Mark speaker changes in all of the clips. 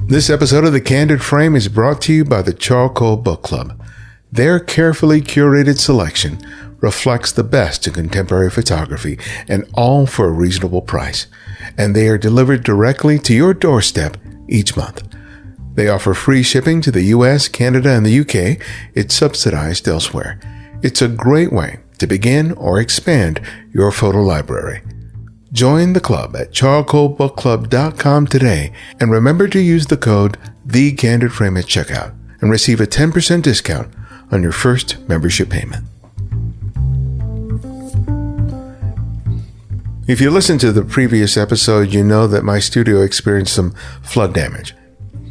Speaker 1: This episode of The Candid Frame is brought to you by the Charcoal Book Club. Their carefully curated selection reflects the best in contemporary photography, and all for a reasonable price. And they are delivered directly to your doorstep each month. They offer free shipping to the US, Canada, and the UK. It's subsidized elsewhere. It's a great way to begin or expand your photo library. Join the club at charcoalbookclub.com today, and remember to use the code TheCandidFrame at checkout and receive a 10% discount on your first membership payment. If you listened to the previous episode, you know that my studio experienced some flood damage.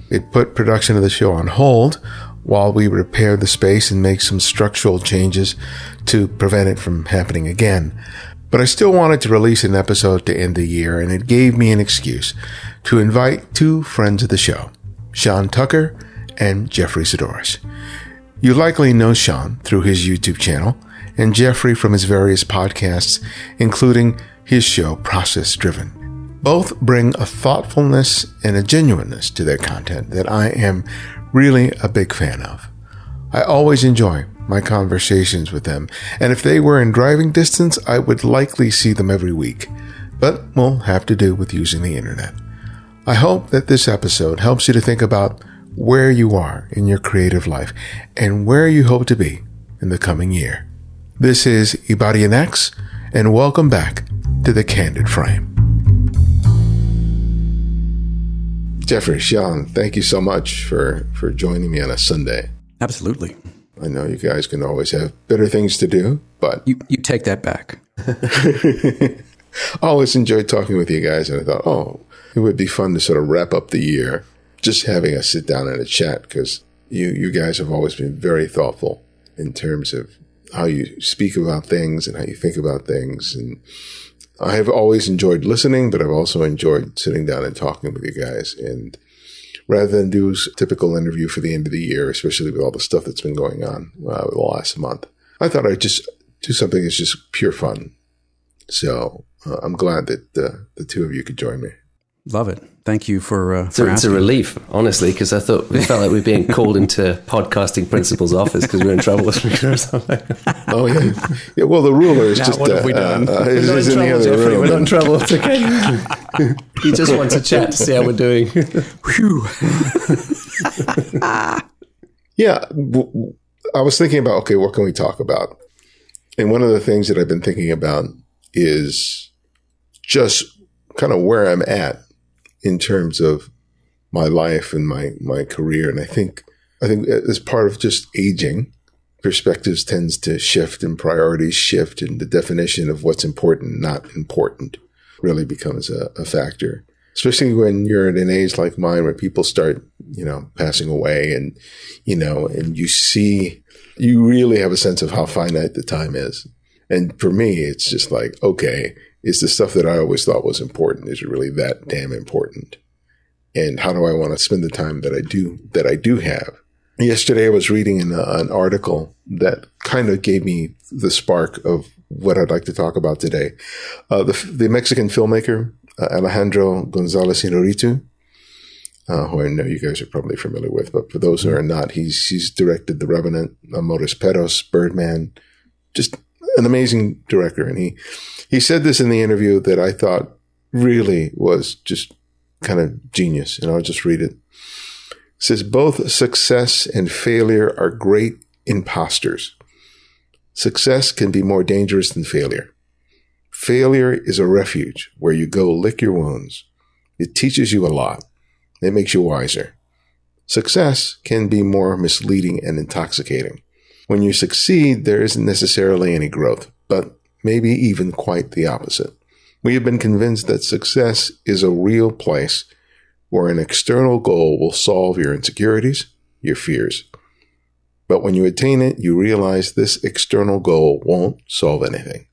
Speaker 1: It put production of the show on hold while we repaired the space and make some structural changes to prevent it from happening again. But I still wanted to release an episode to end the year, and it gave me an excuse to invite two friends of the show, Sean Tucker and Jeffery Saddoris. You likely know Sean through his YouTube channel, and Jeffery from his various podcasts, including his show Process Driven. Both bring a thoughtfulness and a genuineness to their content that I am really a big fan of. I always enjoy my conversations with them, and if they were in driving distance, I would likely see them every week, but we'll have to do with using the internet. I hope that this episode helps you to think about where you are in your creative life and where you hope to be in the coming year. This is Ibadian X, and welcome back to The Candid Frame. Jeffrey, Sean, thank you so much for joining me on a Sunday.
Speaker 2: Absolutely.
Speaker 1: I know you guys can always have better things to do, but...
Speaker 2: You take that back.
Speaker 1: I always enjoyed talking with you guys, and I thought, it would be fun to sort of wrap up the year just having us sit down and a chat, because you guys have always been very thoughtful in terms of how you speak about things and how you think about things. And I have always enjoyed listening, but I've also enjoyed sitting down and talking with you guys. And rather than do a typical interview for the end of the year, especially with all the stuff that's been going on the last month, I thought I'd just do something that's just pure fun. So I'm glad that the two of you could join me.
Speaker 2: Love it. Thank you for
Speaker 3: asking. It's a relief, honestly, because I thought we felt like we were being called into podcasting principal's office because we were in trouble with Flickr or something.
Speaker 1: Oh, yeah. Well, the ruler is just...
Speaker 2: what have we done?
Speaker 1: We're not in trouble,
Speaker 3: Jeffrey. We're not in trouble. It's okay. He just wants to chat to see how we're doing.
Speaker 2: Whew.
Speaker 1: Yeah. I was thinking about, okay, what can we talk about? And one of the things that I've been thinking about is just kind of where I'm at in terms of my life and my career. And I think as part of just aging, perspectives tends to shift and priorities shift, and the definition of what's important and not important really becomes a factor, especially when you're at an age like mine where people start, passing away, and, and you really have a sense of how finite the time is. And for me, it's just like, okay, is the stuff that I always thought was important, is it really that damn important? And how do I want to spend the time that I do have? Yesterday, I was reading an article that kind of gave me the spark of what I'd like to talk about today. The Mexican filmmaker, Alejandro González Iñárritu, who I know you guys are probably familiar with, but for those who are not, he's directed The Revenant, Amores Perros, Birdman, just an amazing director. And he said this in the interview that I thought really was just kind of genius, and I'll just read it. It says, both success and failure are great imposters. Success can be more dangerous than failure. Failure is a refuge where you go lick your wounds. It teaches you a lot. It makes you wiser. Success can be more misleading and intoxicating. When you succeed, there isn't necessarily any growth, but maybe even quite the opposite. We have been convinced that success is a real place where an external goal will solve your insecurities, your fears. But when you attain it, you realize this external goal won't solve anything.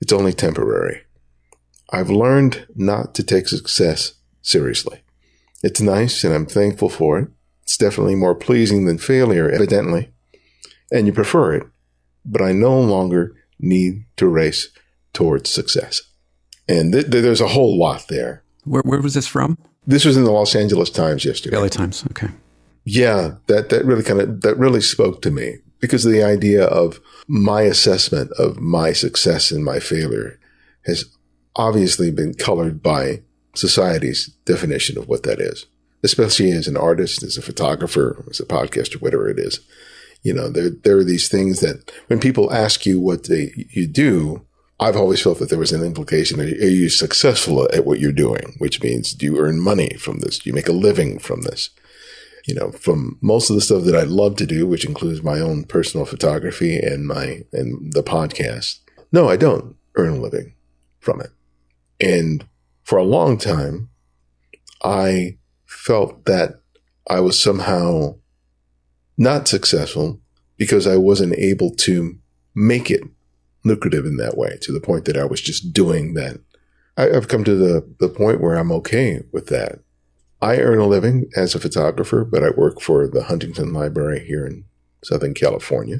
Speaker 1: It's only temporary. I've learned not to take success seriously. It's nice, and I'm thankful for it. It's definitely more pleasing than failure, evidently. And you prefer it, but I no longer need to race towards success. And there's a whole lot there.
Speaker 2: Where was this from?
Speaker 1: This was in the Los Angeles Times yesterday.
Speaker 2: LA Times. Okay.
Speaker 1: Yeah, that really spoke to me, because of the idea of my assessment of my success and my failure has obviously been colored by society's definition of what that is, especially as an artist, as a photographer, as a podcaster, whatever it is. You know, there are these things that when people ask you what you do, I've always felt that there was an implication. Are you successful at what you're doing? Which means, do you earn money from this? Do you make a living from this? You know, from most of the stuff that I love to do, which includes my own personal photography and the podcast. No, I don't earn a living from it. And for a long time, I felt that I was somehow not successful because I wasn't able to make it lucrative in that way, to the point that I was just doing that. I've come to the point where I'm okay with that. I earn a living as a photographer, but I work for the Huntington Library here in Southern California.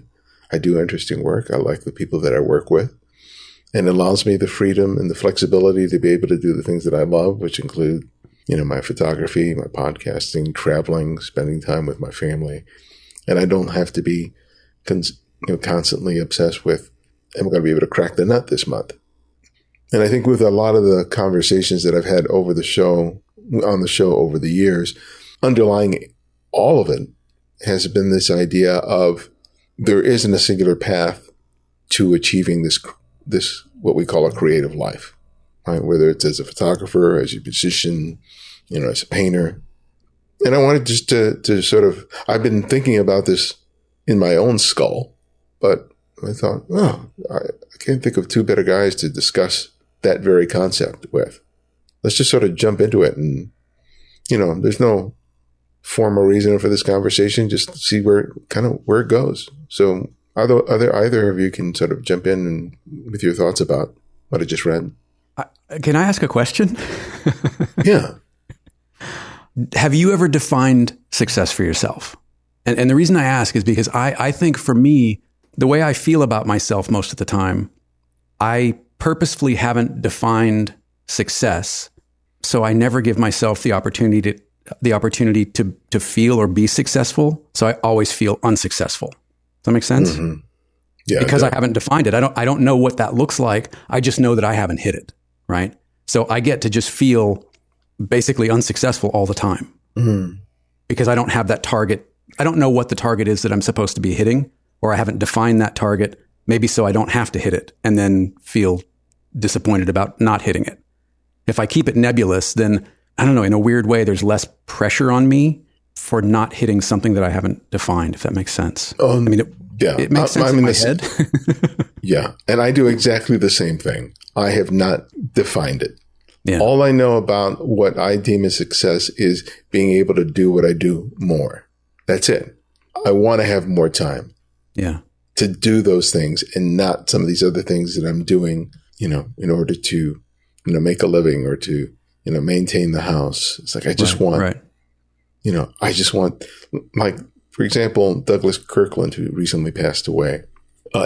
Speaker 1: I do interesting work. I like the people that I work with. And it allows me the freedom and the flexibility to be able to do the things that I love, which include, you know, my photography, my podcasting, traveling, spending time with my family. And I don't have to be constantly obsessed with, am I going to be able to crack the nut this month? And I think with a lot of the conversations that I've had on the show over the years, underlying all of it has been this idea of there isn't a singular path to achieving this what we call a creative life, right? Whether it's as a photographer, as a musician, you know, as a painter. And I wanted just to sort of, I've been thinking about this in my own skull, but I thought, I can't think of two better guys to discuss that very concept with. Let's just sort of jump into it. And, you know, there's no formal reason for this conversation, just see where it goes. So either of you can sort of jump in and with your thoughts about what I just read.
Speaker 2: Can I ask a question?
Speaker 1: Yeah.
Speaker 2: Have you ever defined success for yourself? And the reason I ask is because I think for me, the way I feel about myself most of the time, I purposefully haven't defined success. So I never give myself the opportunity to feel or be successful. So I always feel unsuccessful. Does that make sense?
Speaker 1: Mm-hmm. Yeah.
Speaker 2: Because I haven't defined it. I don't know what that looks like. I just know that I haven't hit it. Right. So I get to just feel basically unsuccessful all the time because I don't have that target. I don't know what the target is that I'm supposed to be hitting, or I haven't defined that target, maybe so I don't have to hit it and then feel disappointed about not hitting it. If I keep it nebulous, then I don't know, in a weird way, there's less pressure on me for not hitting something that I haven't defined, if that makes sense.
Speaker 1: I mean, it
Speaker 2: makes sense in my head.
Speaker 1: Yeah. And I do exactly the same thing. I have not defined it.
Speaker 2: Yeah.
Speaker 1: All I know about what I deem as success is being able to do what I do more. That's it. I want to have more time.
Speaker 2: Yeah.
Speaker 1: To do those things and not some of these other things that I'm doing, you know, in order to, you know, make a living or to, you know, maintain the house. It's like, I just want, you know, like, for example, Douglas Kirkland, who recently passed away,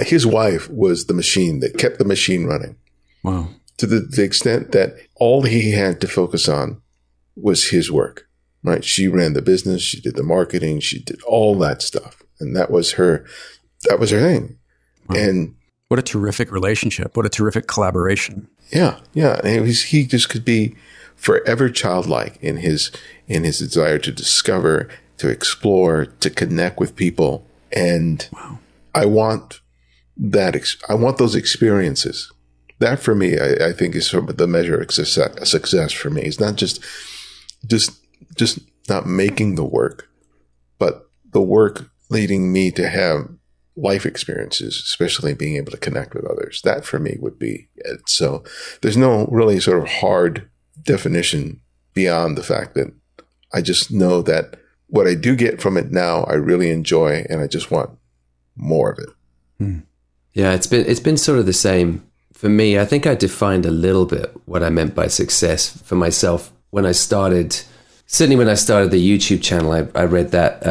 Speaker 1: his wife was the machine that kept the machine running.
Speaker 2: Wow.
Speaker 1: To the extent that all he had to focus on was his work, right? She ran the business. She did the marketing. She did all that stuff. And that was her thing. Wow. And
Speaker 2: what a terrific relationship. What a terrific collaboration.
Speaker 1: Yeah. Yeah. And he just could be forever childlike in his desire to discover, to explore, to connect with people. And
Speaker 2: wow.
Speaker 1: I want those experiences. That for me, I think is sort of the measure of success for me. It's not just not making the work, but the work leading me to have life experiences, especially being able to connect with others. That for me would be it. So there's no really sort of hard definition beyond the fact that I just know that what I do get from it now, I really enjoy, and I just want more of it.
Speaker 3: Yeah, it's been sort of the same for me. I think I defined a little bit what I meant by success for myself when I started. Certainly, when I started the YouTube channel, I read that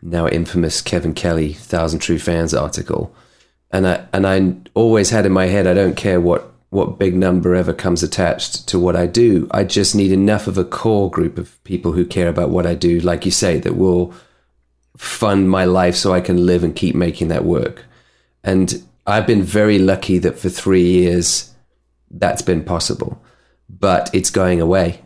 Speaker 3: now infamous Kevin Kelly 1,000 True Fans article, and I always had in my head, I don't care what what big number ever comes attached to what I do. I just need enough of a core group of people who care about what I do, like you say, that will fund my life so I can live and keep making that work. And I've been very lucky that for 3 years that's been possible, but it's going away.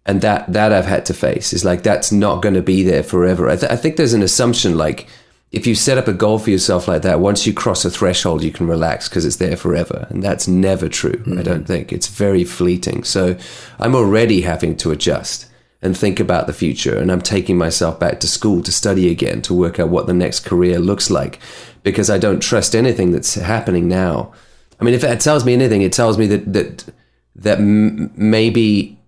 Speaker 3: And that I've had to face is like, that's not going to be there forever. I think there's an assumption, like, if you set up a goal for yourself like that, once you cross a threshold, you can relax because it's there forever. And that's never true. Mm-hmm. I don't think. It's very fleeting. So I'm already having to adjust and think about the future. And I'm taking myself back to school to study again, to work out what the next career looks like, because I don't trust anything that's happening now. I mean, if it tells me anything, it tells me that maybe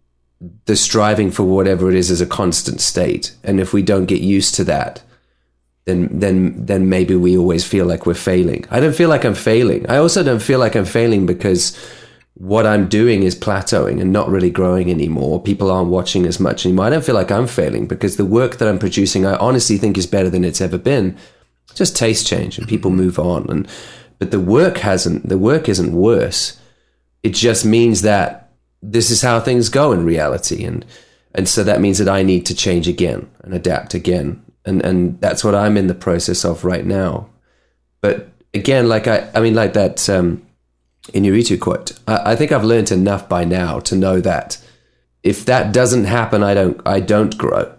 Speaker 3: the striving for whatever it is a constant state. And if we don't get used to that, then maybe we always feel like we're failing. I don't feel like I'm failing. I also don't feel like I'm failing because what I'm doing is plateauing and not really growing anymore. People aren't watching as much anymore. I don't feel like I'm failing because the work that I'm producing, I honestly think is better than it's ever been. Just taste change and people move on. But the work isn't worse. It just means that this is how things go in reality. And so that means that I need to change again and adapt again. And that's what I'm in the process of right now. But again, like I mean, like that Inuritu quote, I think I've learned enough by now to know that if that doesn't happen, I don't grow.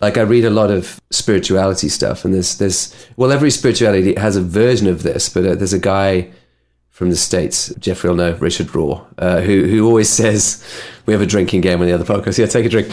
Speaker 3: Like I read a lot of spirituality stuff, and there's every spirituality has a version of this, but there's a guy from the States, Jeffrey will know, Richard Raw, who always says, we have a drinking game on the other podcast, yeah, take a drink,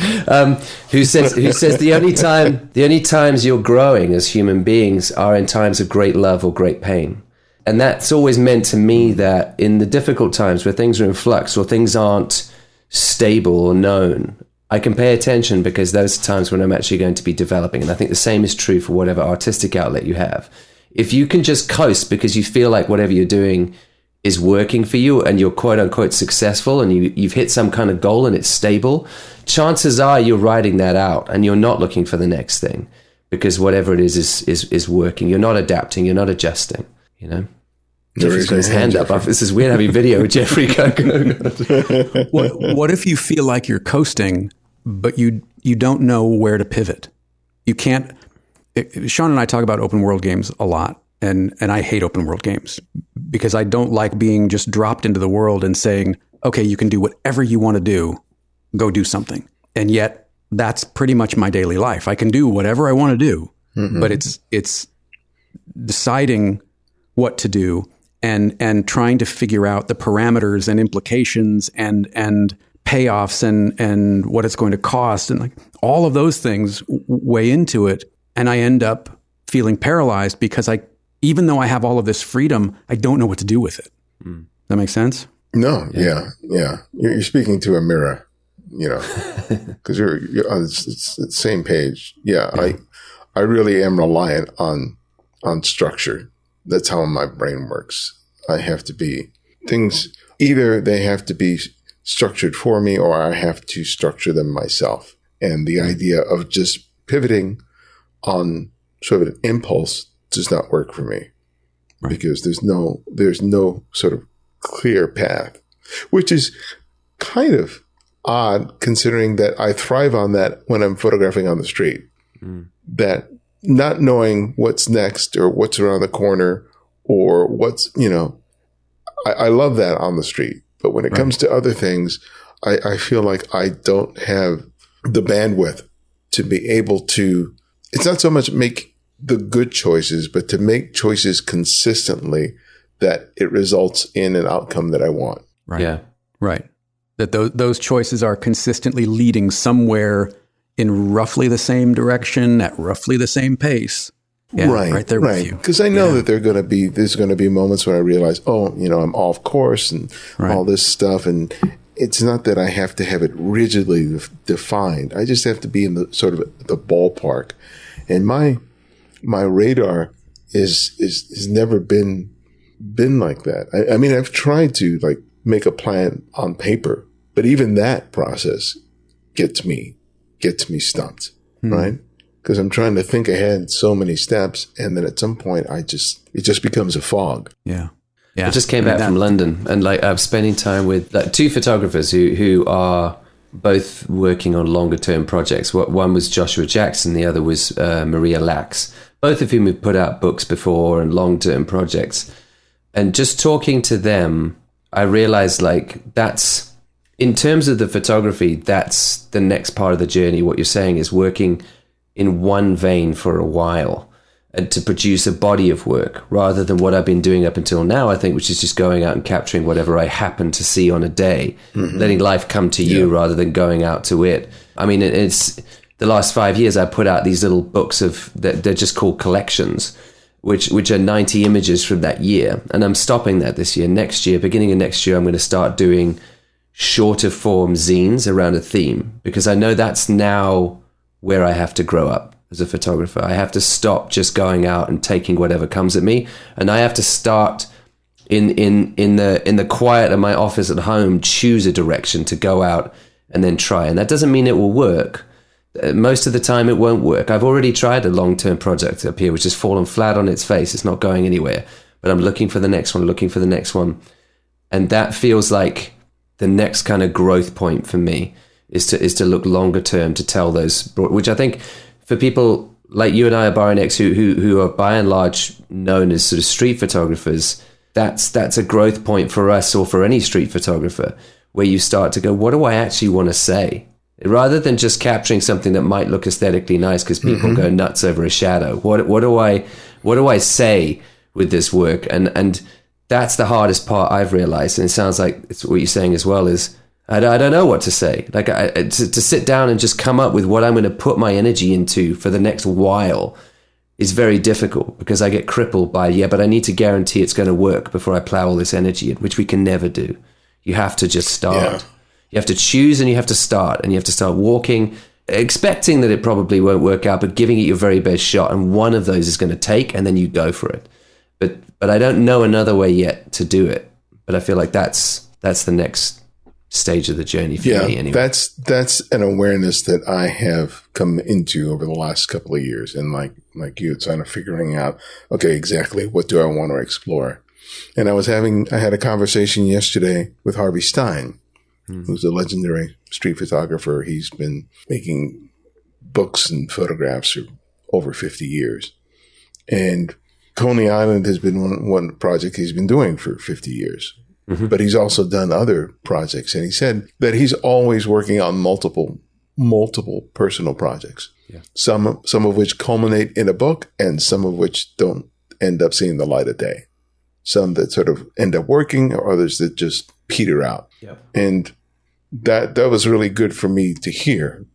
Speaker 3: who says the only times you're growing as human beings are in times of great love or great pain. And that's always meant to me that in the difficult times where things are in flux or things aren't stable or known, I can pay attention because those are times when I'm actually going to be developing. And I think the same is true for whatever artistic outlet you have. If you can just coast because you feel like whatever you're doing is working for you and you're quote unquote successful and you've hit some kind of goal and it's stable, chances are you're riding that out and you're not looking for the next thing because whatever it is working. You're not adapting, you're not adjusting, you know? Jeffrey's got his hand up. This is weird having video with Jeffrey.
Speaker 2: What if you feel like you're coasting, but you don't know where to pivot? You can't. Sean and I talk about open world games a lot. And I hate open world games because I don't like being just dropped into the world and saying, okay, you can do whatever you want to do, go do something. And yet that's pretty much my daily life. I can do whatever I want to do, but it's deciding what to do and trying to figure out the parameters and implications and payoffs and what it's going to cost. And like all of those things weigh into it. And I end up feeling paralyzed because even though I have all of this freedom, I don't know what to do with it. Does that make sense?
Speaker 1: No. Yeah. You're speaking to a mirror, you know, because you're on the same page. Yeah. I really am reliant on structure. That's how my brain works. I have to be things, either they have to be structured for me or I have to structure them myself. And the idea of just pivoting on sort of an impulse does not work for me, right? Because there's no sort of clear path, which is kind of odd considering that I thrive on that when I'm photographing on the street. That not knowing what's next or what's around the corner or what's, you know, I love that on the street. But when it comes to other things, I feel like I don't have the bandwidth to be able to, it's not so much make the good choices, but to make choices consistently that it results in an outcome that I want.
Speaker 2: Right. Yeah. Right. That those choices are consistently leading somewhere in roughly the same direction at roughly the same pace. Yeah, right there with you.
Speaker 1: Because I know that there's going to be moments where I realize, oh, you know, I'm off course and all this stuff. And it's not that I have to have it rigidly defined. I just have to be in the sort of the ballpark. And my radar is never been like that. I mean, I've tried to like make a plan on paper, but even that process gets me stumped, right? Because I'm trying to think ahead so many steps, and then at some point, it just becomes a fog.
Speaker 2: Yeah. Yeah.
Speaker 3: I just came back from London, and like I'm spending time with like 2 photographers who are both working on longer term projects. One was Joshua Jackson, the other was Maria Lax, both of whom have put out books before and long term projects. And just talking to them, I realized like that's, in terms of the photography, that's the next part of the journey. What you're saying is working in one vein for a while and to produce a body of work rather than what I've been doing up until now, I think, which is just going out and capturing whatever I happen to see on a day, letting life come to you rather than going out to it. I mean, it's the last 5 years I put out these little books they're just called collections, which are 90 images from that year. And I'm stopping that this year. Next year, beginning of next year, I'm going to start doing shorter form zines around a theme, because I know that's now where I have to grow up as a photographer. I have to stop just going out and taking whatever comes at me, and I have to start in the quiet of my office at home, choose a direction to go out and then try. And that doesn't mean it will work. Most of the time it won't work. I've already tried a long-term project up here which has fallen flat on its face. It's not going anywhere, but I'm looking for the next one, and that feels like the next kind of growth point for me is to look longer term, to tell those, which I think for people like you and I, Byron X, who are by and large known as sort of street photographers, that's a growth point for us, or for any street photographer, where you start to go, what do I actually want to say? Rather than just capturing something that might look aesthetically nice because people go nuts over a shadow. What do I say with this work? And that's the hardest part I've realized. And it sounds like it's what you're saying as well, is I don't know what to say. Like to sit down and just come up with what I'm going to put my energy into for the next while is very difficult, because I get crippled by, but I need to guarantee it's going to work before I plow all this energy in, which we can never do. You have to just start. Yeah. You have to choose, and you have to start, and you have to start walking, expecting that it probably won't work out, but giving it your very best shot. And one of those is going to take, and then you go for it. But I don't know another way yet to do it. But I feel like that's the next stage of the journey for me anyway. That's an awareness that I have come into over the last couple of years. And like you, it's kind of figuring out, okay, exactly what do I want to explore? And I had a conversation yesterday with Harvey Stein, who's a legendary street photographer. He's been making books and photographs for over 50 years. And Coney Island has been one project he's been doing for 50 years. But he's also done other projects. And he said that he's always working on multiple personal projects. Yeah. Some of which culminate in a book, and some of which don't end up seeing the light of day. Some that sort of end up working, or others that just peter out. Yep. And that was really good for me to hear,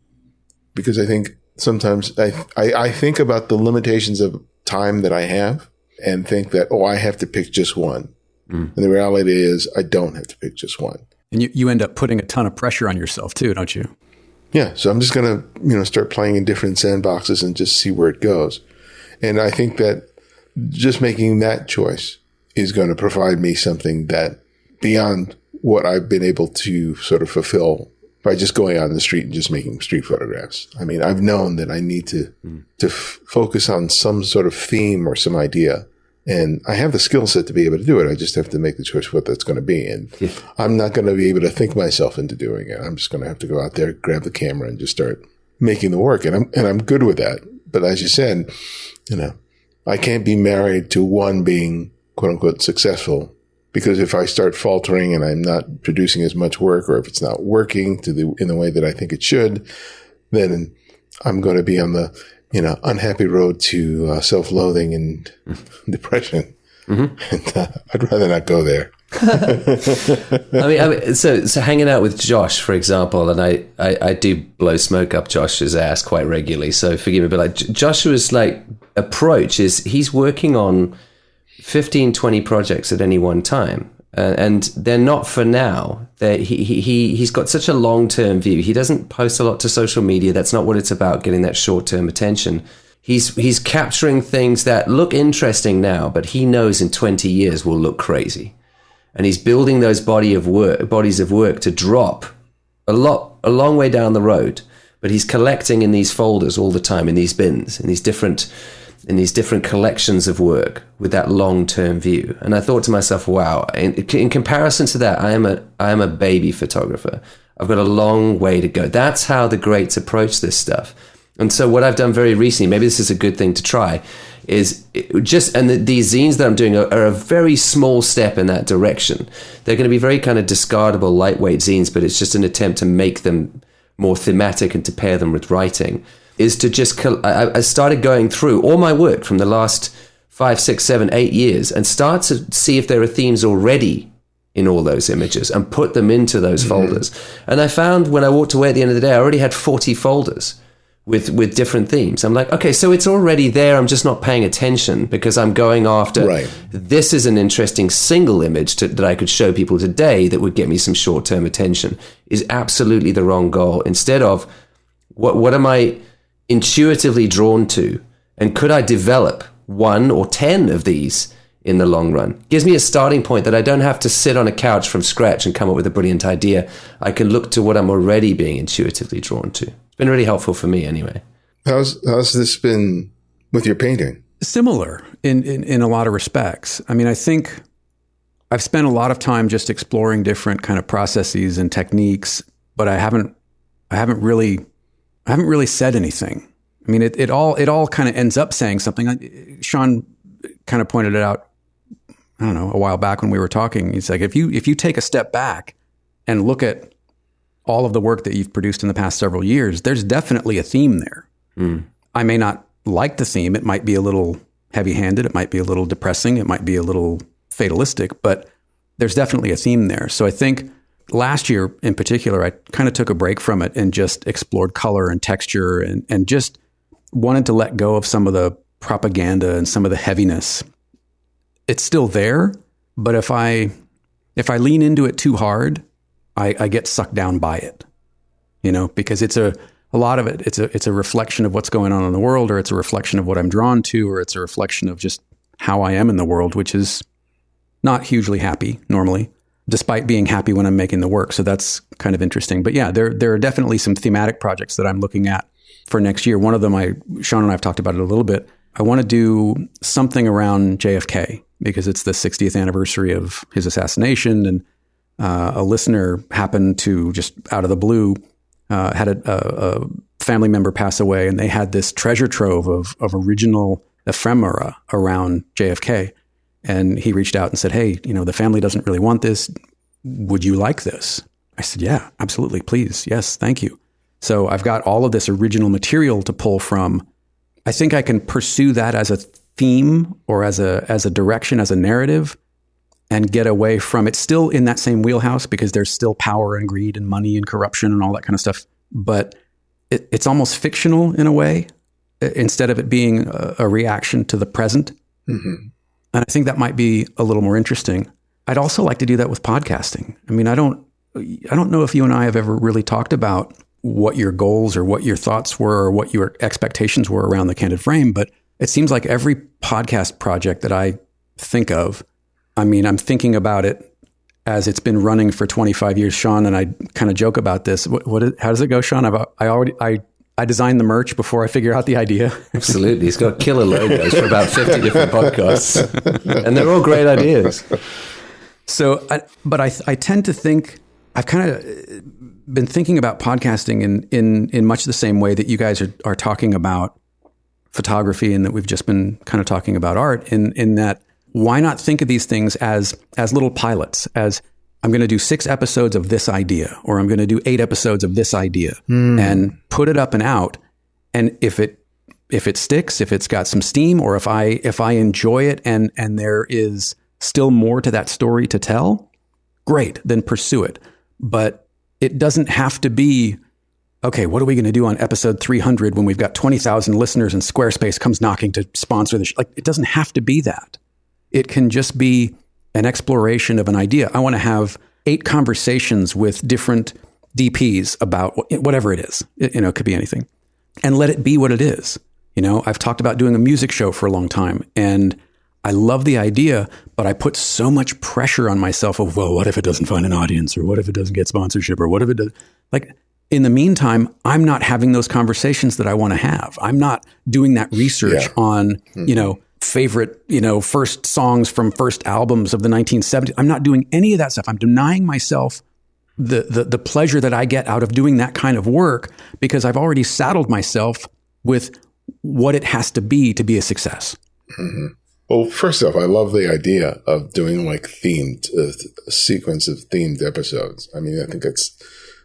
Speaker 3: because I think sometimes I think about the limitations of time that I have, and think that, I have to pick just one. And the reality is I don't have to pick just one. And you end up putting a ton of pressure on yourself too, don't you? Yeah. So I'm just going to, start playing in different sandboxes and just see where it goes. And I think that just making that choice is going to provide me something that beyond what I've been able to sort of fulfill by just going out in the street and just making street photographs. I mean, I've known that I need to focus on some sort of theme or some idea. And I have the skill set to be able to do it. I just have to make the choice what that's going to be. And I'm not going to be able to think myself into doing it. I'm just going to have to go out there, grab the camera, and just start making the work. And I'm good with that. But as you said, I can't be married to one being quote unquote successful, because if I start faltering and I'm not producing as much work, or if it's not working in the way that I think it should, then I'm going to be on the unhappy road to self-loathing and depression. And I'd rather not go there. I mean, so hanging out with Josh, for example, and I do blow smoke up Josh's ass quite regularly. So forgive me, but like Joshua's approach is he's working on 15, 20 projects at any one time. And they're not for now. He's got such a long-term view. He doesn't post a lot to social media. That's not what it's about, getting that short-term attention. He's capturing things that look interesting now, but he knows in 20 years will look crazy. And he's building those bodies of work to drop a long way down the road. But he's collecting in these folders all the time, in these bins, in these different in these different collections of work with that long-term view. And I thought to myself, wow, in comparison to that, I am a baby photographer. I've got a long way to go. That's how the greats approach this stuff. And so what I've done very recently, maybe this is a good thing to try, is these zines that I'm doing are a very small step in that direction. They're going to be very kind of discardable, lightweight zines, but it's just an attempt to make them more thematic and to pair them with writing. Is to just, I started going through all my work from the last 5, 6, 7, 8 years and start to see if there are themes already in all those images and put them into those folders. And I found when I walked away at the end of the day, I already had 40 folders with different themes. I'm like, okay, so it's already there. I'm just not paying attention because I'm going after, this is an interesting single image that I could show people today that would get me some short-term attention, is absolutely the wrong goal. Instead of, what am I intuitively drawn to? And could I develop 1 or 10 of these in the long run? Gives me a starting point that I don't have to sit on a couch from scratch and come up with a brilliant idea. I can look to what I'm already being intuitively drawn to. Been really helpful for me anyway.
Speaker 1: How's this been with your painting?
Speaker 2: Similar in a lot of respects. I mean, I think I've spent a lot of time just exploring different kind of processes and techniques, but I haven't really said anything. I mean, it all kind of ends up saying something. Sean kind of pointed it out, I don't know, a while back when we were talking. He's like, if you take a step back and look at all of the work that you've produced in the past several years, there's definitely a theme there. I may not like the theme. It might be a little heavy-handed. It might be a little depressing. It might be a little fatalistic, but there's definitely a theme there. So I think last year in particular, I kind of took a break from it and just explored color and texture and just wanted to let go of some of the propaganda and some of the heaviness. It's still there, but if I lean into it too hard, I get sucked down by it, because it's a lot of it. It's a reflection of what's going on in the world, or it's a reflection of what I'm drawn to, or it's a reflection of just how I am in the world, which is not hugely happy normally, despite being happy when I'm making the work. So that's kind of interesting. But yeah, there are definitely some thematic projects that I'm looking at for next year. One of them, Sean and I have talked about it a little bit. I want to do something around JFK because it's the 60th anniversary of his assassination, and a listener happened to, just out of the blue, had a family member pass away, and they had this treasure trove of original ephemera around JFK. And he reached out and said, hey, the family doesn't really want this. Would you like this? I said, yeah, absolutely. Please. Yes. Thank you. So I've got all of this original material to pull from. I think I can pursue that as a theme or as a direction, as a narrative, and get away from it. Still in that same wheelhouse because there's still power and greed and money and corruption and all that kind of stuff. But it's almost fictional in a way, instead of it being a reaction to the present. Mm-hmm. And I think that might be a little more interesting. I'd also like to do that with podcasting. I mean, I don't know if you and I have ever really talked about what your goals or what your thoughts were or what your expectations were around the Candid Frame, but it seems like every podcast project that I think of, I mean, I'm thinking about it as it's been running for 25 years. Sean and I kind of joke about this. How does it go, Sean? I designed the merch before I figure out the idea.
Speaker 3: Absolutely. He's got killer logos for about 50 different podcasts, and they're all great ideas.
Speaker 2: So, I tend to think, I've kind of been thinking about podcasting in much the same way that you guys are talking about photography, and that we've just been kind of talking about art, in that, why not think of these things as little pilots, as I'm going to do 6 episodes of this idea, or I'm going to do 8 episodes of this idea, and put it up and out. And if it sticks, if it's got some steam, or if I enjoy it and there is still more to that story to tell, great, then pursue it. But it doesn't have to be, okay, what are we going to do on episode 300 when we've got 20,000 listeners and Squarespace comes knocking to sponsor this? Like, it doesn't have to be that. It can just be an exploration of an idea. I want to have 8 conversations with different DPs about whatever it is. It could be anything. And let it be what it is. I've talked about doing a music show for a long time, and I love the idea, but I put so much pressure on myself of, well, what if it doesn't find an audience, or what if it doesn't get sponsorship, or what if it does? Like, in the meantime, I'm not having those conversations that I want to have. I'm not doing that research on, favorite, first songs from first albums of the 1970s. I'm not doing any of that stuff. I'm denying myself the pleasure that I get out of doing that kind of work because I've already saddled myself with what it has to be a success.
Speaker 1: Mm-hmm. Well, first off, I love the idea of doing like themed, a sequence of themed episodes. I mean, I think it's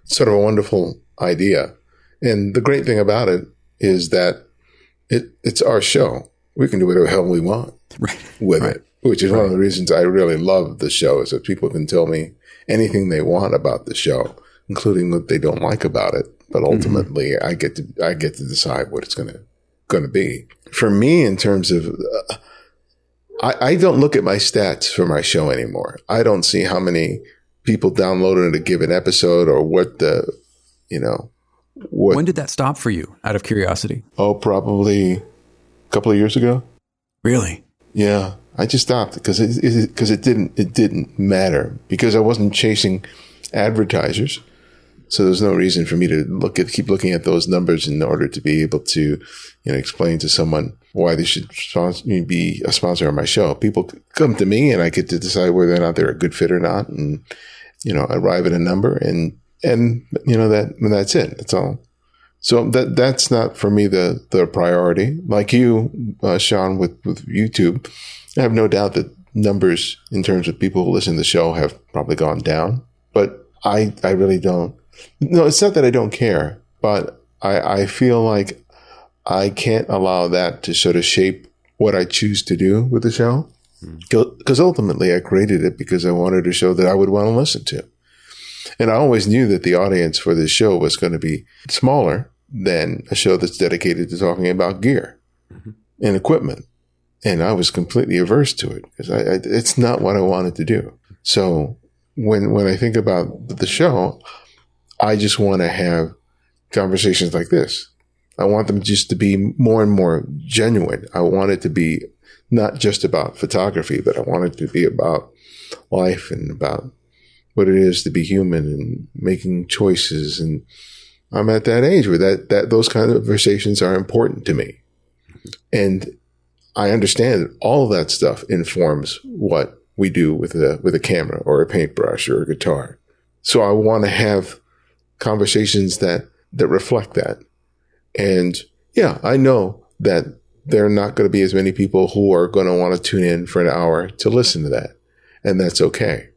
Speaker 1: sort of a wonderful idea. And the great thing about it is that it's our show. We can do whatever the hell we want with it, which is one of the reasons I really love the show is that people can tell me anything they want about the show, including what they don't like about it. But ultimately, I get to decide what it's going to be. For me, in terms of, I don't look at my stats for my show anymore. I don't see how many people downloaded a given episode or what the, what.
Speaker 2: When did that stop for you, out of curiosity?
Speaker 1: Oh, probably a couple of years ago.
Speaker 2: Really?
Speaker 1: Yeah. I just stopped because it didn't matter because I wasn't chasing advertisers. So there's no reason for me to keep looking at those numbers in order to be able to, explain to someone why they should be a sponsor of my show. People come to me and I get to decide whether or not they're a good fit or not. And, arrive at a number and that's it. That's all. So that's not for me the priority. Like you, Sean, with YouTube, I have no doubt that numbers in terms of people who listen to the show have probably gone down. But I really don't. No, it's not that I don't care, but I feel like I can't allow that to sort of shape what I choose to do with the show. Because ultimately I created it because I wanted a show that I would want to listen to. And I always knew that the audience for this show was going to be smaller than a show that's dedicated to talking about gear and equipment. And I was completely averse to it because it's not what I wanted to do. So when I think about the show, I just want to have conversations like this. I want them just to be more and more genuine. I want it to be not just about photography, but I want it to be about life and about what it is to be human and making choices. And I'm at that age where that those kind of conversations are important to me. And I understand that all of that stuff informs what we do with a camera or a paintbrush or a guitar. So I want to have conversations that reflect that. And yeah, I know that there are not going to be as many people who are going to want to tune in for an hour to listen to that. And that's okay.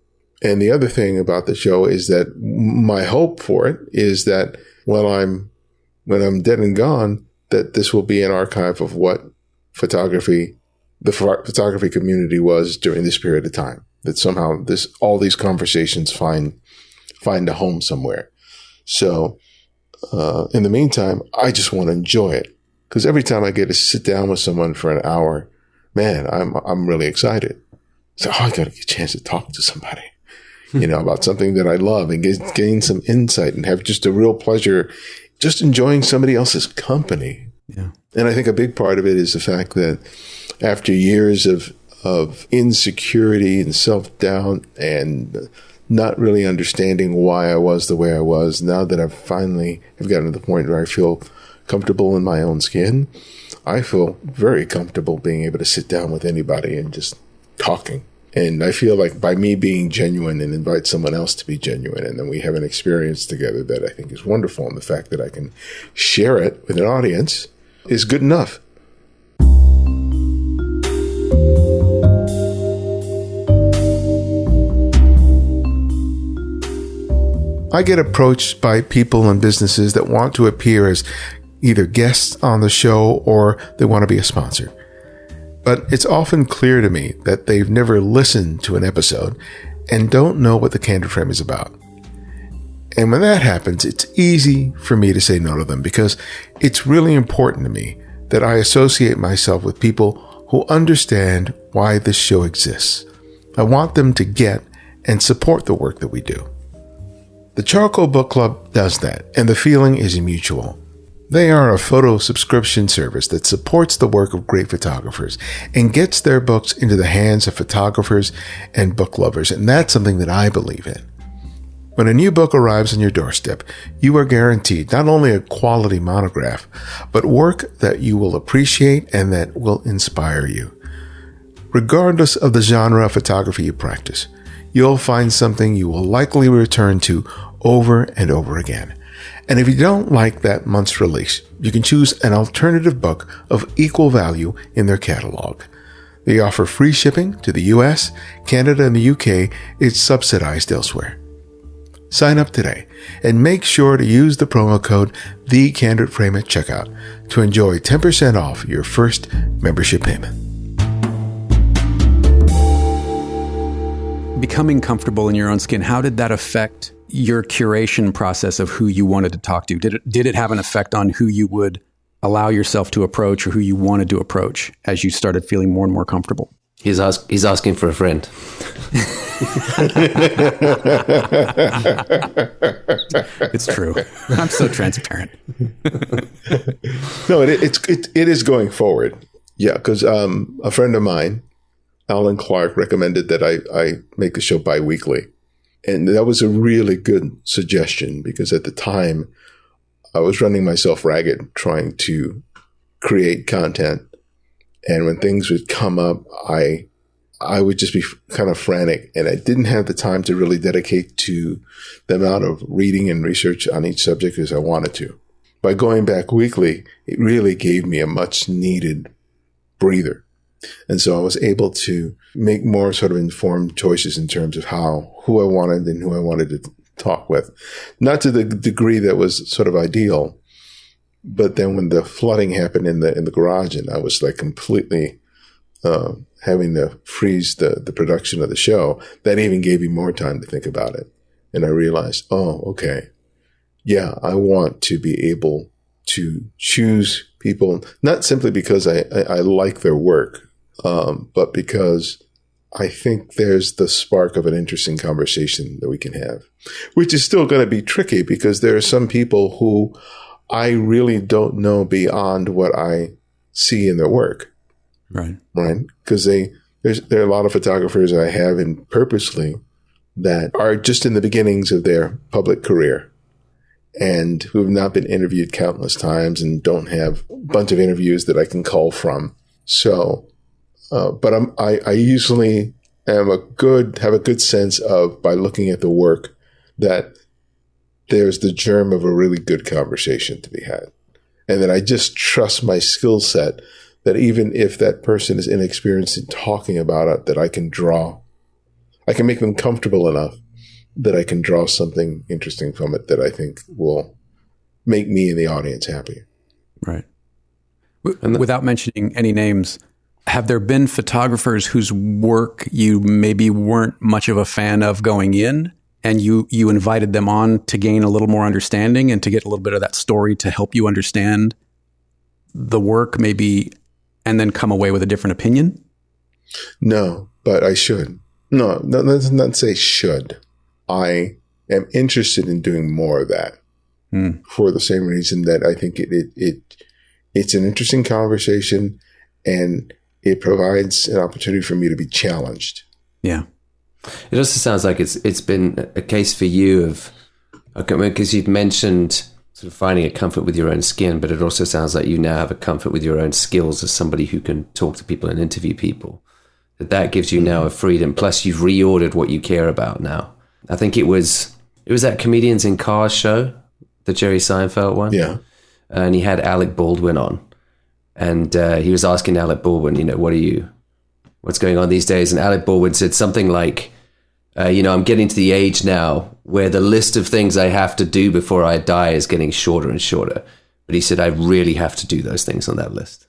Speaker 1: And the other thing about the show is that my hope for it is that when I'm dead and gone, that this will be an archive of what the photography community was during this period of time. That somehow all these conversations find a home somewhere. So, in the meantime, I just want to enjoy it because every time I get to sit down with someone for an hour, man, I'm really excited. So I got to get a chance to talk to somebody, about something that I love and gain some insight and have just a real pleasure just enjoying somebody else's company.
Speaker 2: Yeah.
Speaker 1: And I think a big part of it is the fact that after years of insecurity and self-doubt and not really understanding why I was the way I was, now that I've finally have gotten to the point where I feel comfortable in my own skin, I feel very comfortable being able to sit down with anybody and just talking. And I feel like by me being genuine and invite someone else to be genuine, and then we have an experience together that I think is wonderful, and the fact that I can share it with an audience is good enough. I get approached by people and businesses that want to appear as either guests on the show or they want to be a sponsor. But it's often clear to me that they've never listened to an episode and don't know what the Candid Frame is about. And when that happens, it's easy for me to say no to them because it's really important to me that I associate myself with people who understand why this show exists. I want them to get and support the work that we do. The Charcoal Book Club does that, and the feeling is mutual. They are a photo subscription service that supports the work of great photographers and gets their books into the hands of photographers and book lovers, and that's something that I believe in. When a new book arrives on your doorstep, you are guaranteed not only a quality monograph, but work that you will appreciate and that will inspire you. Regardless of the genre of photography you practice, you'll find something you will likely return to over and over again. And if you don't like that month's release, you can choose an alternative book of equal value in their catalog. They offer free shipping to the US, Canada, and the UK. It's subsidized elsewhere. Sign up today and make sure to use the promo code TheCandidFrame at checkout to enjoy 10% off your first membership payment.
Speaker 2: Becoming comfortable in your own skin, how did that affect your curation process of who you wanted to talk to? Did it have an effect on who you would allow yourself to approach or who you wanted to approach as you started feeling more and more comfortable?
Speaker 3: He's asking for a friend.
Speaker 2: It's true. I'm so transparent.
Speaker 1: No, it is going forward. Yeah, because a friend of mine, Alan Clark, recommended that I make the show bi-weekly. And that was a really good suggestion because at the time I was running myself ragged trying to create content. And when things would come up, I would just be kind of frantic, and I didn't have the time to really dedicate to the amount of reading and research on each subject as I wanted to. By going back weekly, it really gave me a much needed breather. And so I was able to make more sort of informed choices in terms of who I wanted and who I wanted to talk with. Not to the degree that was sort of ideal, but then when the flooding happened in the garage and I was like completely having to freeze the production of the show, that even gave me more time to think about it. And I realized, oh, okay. Yeah, I want to be able to choose people, not simply because I like their work, but because I think there's the spark of an interesting conversation that we can have, which is still going to be tricky because there are some people who I really don't know beyond what I see in their work.
Speaker 2: Right.
Speaker 1: Right. Because there are a lot of photographers I have in purposely that are just in the beginnings of their public career and who have not been interviewed countless times and don't have a bunch of interviews that I can call from. So, but I usually have a good sense of, by looking at the work, that there's the germ of a really good conversation to be had. And that I just trust my skill set that even if that person is inexperienced in talking about it, that I can make them comfortable enough that I can draw something interesting from it that I think will make me and the audience happy.
Speaker 2: Right. Without mentioning any names, have there been photographers whose work you maybe weren't much of a fan of going in, and you invited them on to gain a little more understanding and to get a little bit of that story to help you understand the work maybe, and then come away with a different opinion?
Speaker 1: No, but I should. No, let's not say should. I am interested in doing more of that for the same reason that I think it's an interesting conversation and it provides an opportunity for me to be challenged.
Speaker 2: Yeah.
Speaker 3: It also sounds like it's been a case for you of, because you've mentioned sort of finding a comfort with your own skin, but it also sounds like you now have a comfort with your own skills as somebody who can talk to people and interview people. That gives you now a freedom. Plus, you've reordered what you care about now. I think it was that Comedians in Cars show, the Jerry Seinfeld one.
Speaker 1: Yeah.
Speaker 3: And he had Alec Baldwin on. And he was asking Alec Baldwin, what's going on these days? And Alec Baldwin said something like, I'm getting to the age now where the list of things I have to do before I die is getting shorter and shorter. But he said, I really have to do those things on that list.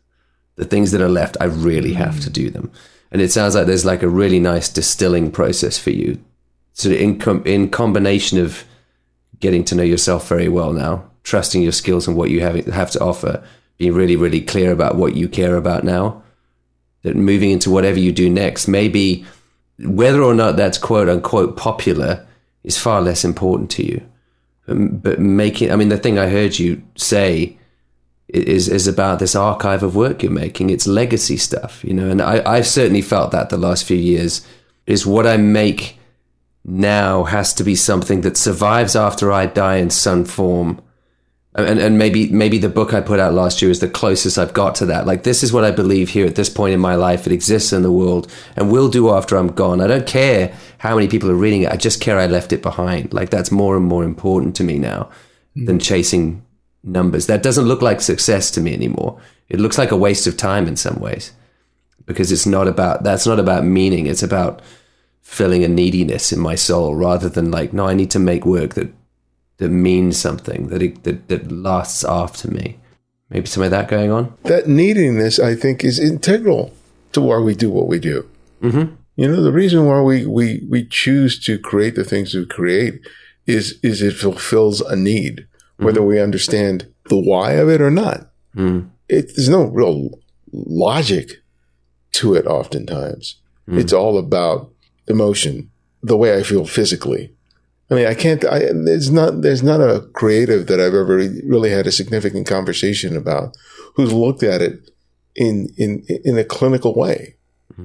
Speaker 3: The things that are left, I really have to do them. And it sounds like there's like a really nice distilling process for you. So in combination of getting to know yourself very well now, trusting your skills and what you have to offer, being really, really clear about what you care about now, that moving into whatever you do next, maybe whether or not that's quote unquote popular is far less important to you. But the thing I heard you say is about this archive of work you're making. It's legacy stuff, and I've certainly felt that the last few years is what I make now has to be something that survives after I die in some form. And maybe the book I put out last year is the closest I've got to that. Like, this is what I believe here at this point in my life. It exists in the world and will do after I'm gone. I don't care how many people are reading it. I just care I left it behind. Like, that's more and more important to me now than chasing numbers. That doesn't look like success to me anymore. It looks like a waste of time in some ways, because that's not about meaning. It's about filling a neediness in my soul, rather than like, no, I need to make work that means something, that lasts after me. Maybe some of that going on.
Speaker 1: That neediness, I think, is integral to why we do what we do.
Speaker 3: Mm-hmm.
Speaker 1: You know, the reason why we choose to create the things we create is it fulfills a need, whether we understand the why of it or not. There's no real logic to it oftentimes. It's all about emotion, the way I feel physically. I mean, there's not a creative that I've ever really had a significant conversation about who's looked at it in a clinical way.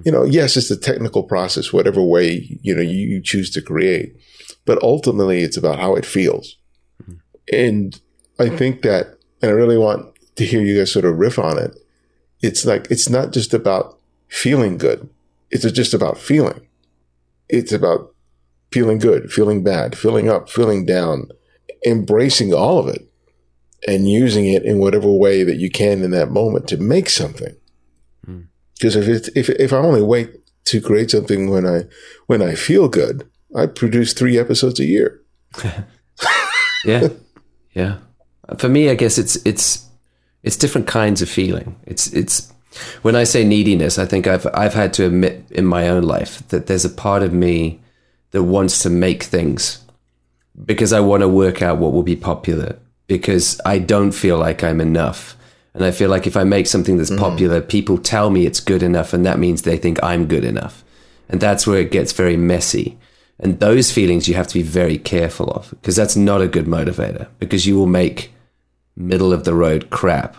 Speaker 1: You know, yes, it's the technical process, whatever way, you know, you choose to create, but ultimately it's about how it feels. And I think that, and I really want to hear you guys sort of riff on it. It's like, it's not just about feeling good. It's just about feeling. It's about feeling good, feeling bad, feeling up, feeling down, embracing all of it and using it in whatever way that you can in that moment to make something. Because if I only wait to create something when I feel good, I produce 3 episodes a year.
Speaker 3: Yeah. For me, I guess it's different kinds of feeling. It's when I say neediness, I think I've had to admit in my own life that there's a part of me that wants to make things because I want to work out what will be popular, because I don't feel like I'm enough. And I feel like if I make something that's popular, people tell me it's good enough, and that means they think I'm good enough. And that's where it gets very messy. And those feelings you have to be very careful of, because that's not a good motivator, because you will make middle of the road crap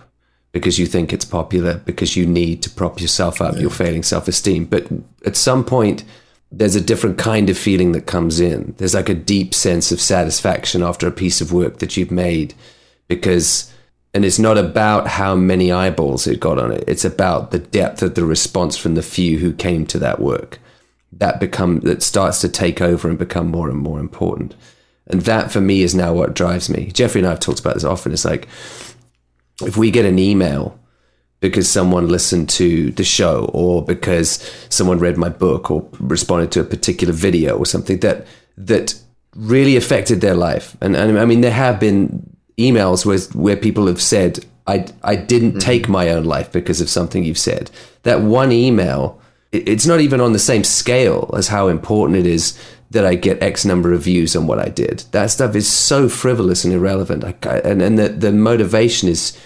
Speaker 3: because you think it's popular, because you need to prop yourself up, your failing self-esteem. But at some point, there's a different kind of feeling that comes in. There's like a deep sense of satisfaction after a piece of work that you've made, and it's not about how many eyeballs it got on it. It's about the depth of the response from the few who came to that work. That starts to take over and become more and more important. And that for me is now what drives me. Jeffrey and I have talked about this often. It's like, if we get an email because someone listened to the show, or because someone read my book or responded to a particular video or something that really affected their life. And I mean, there have been emails where people have said, I didn't take my own life because of something you've said. That one email, it's not even on the same scale as how important it is that I get X number of views on what I did. That stuff is so frivolous and irrelevant. And the motivation is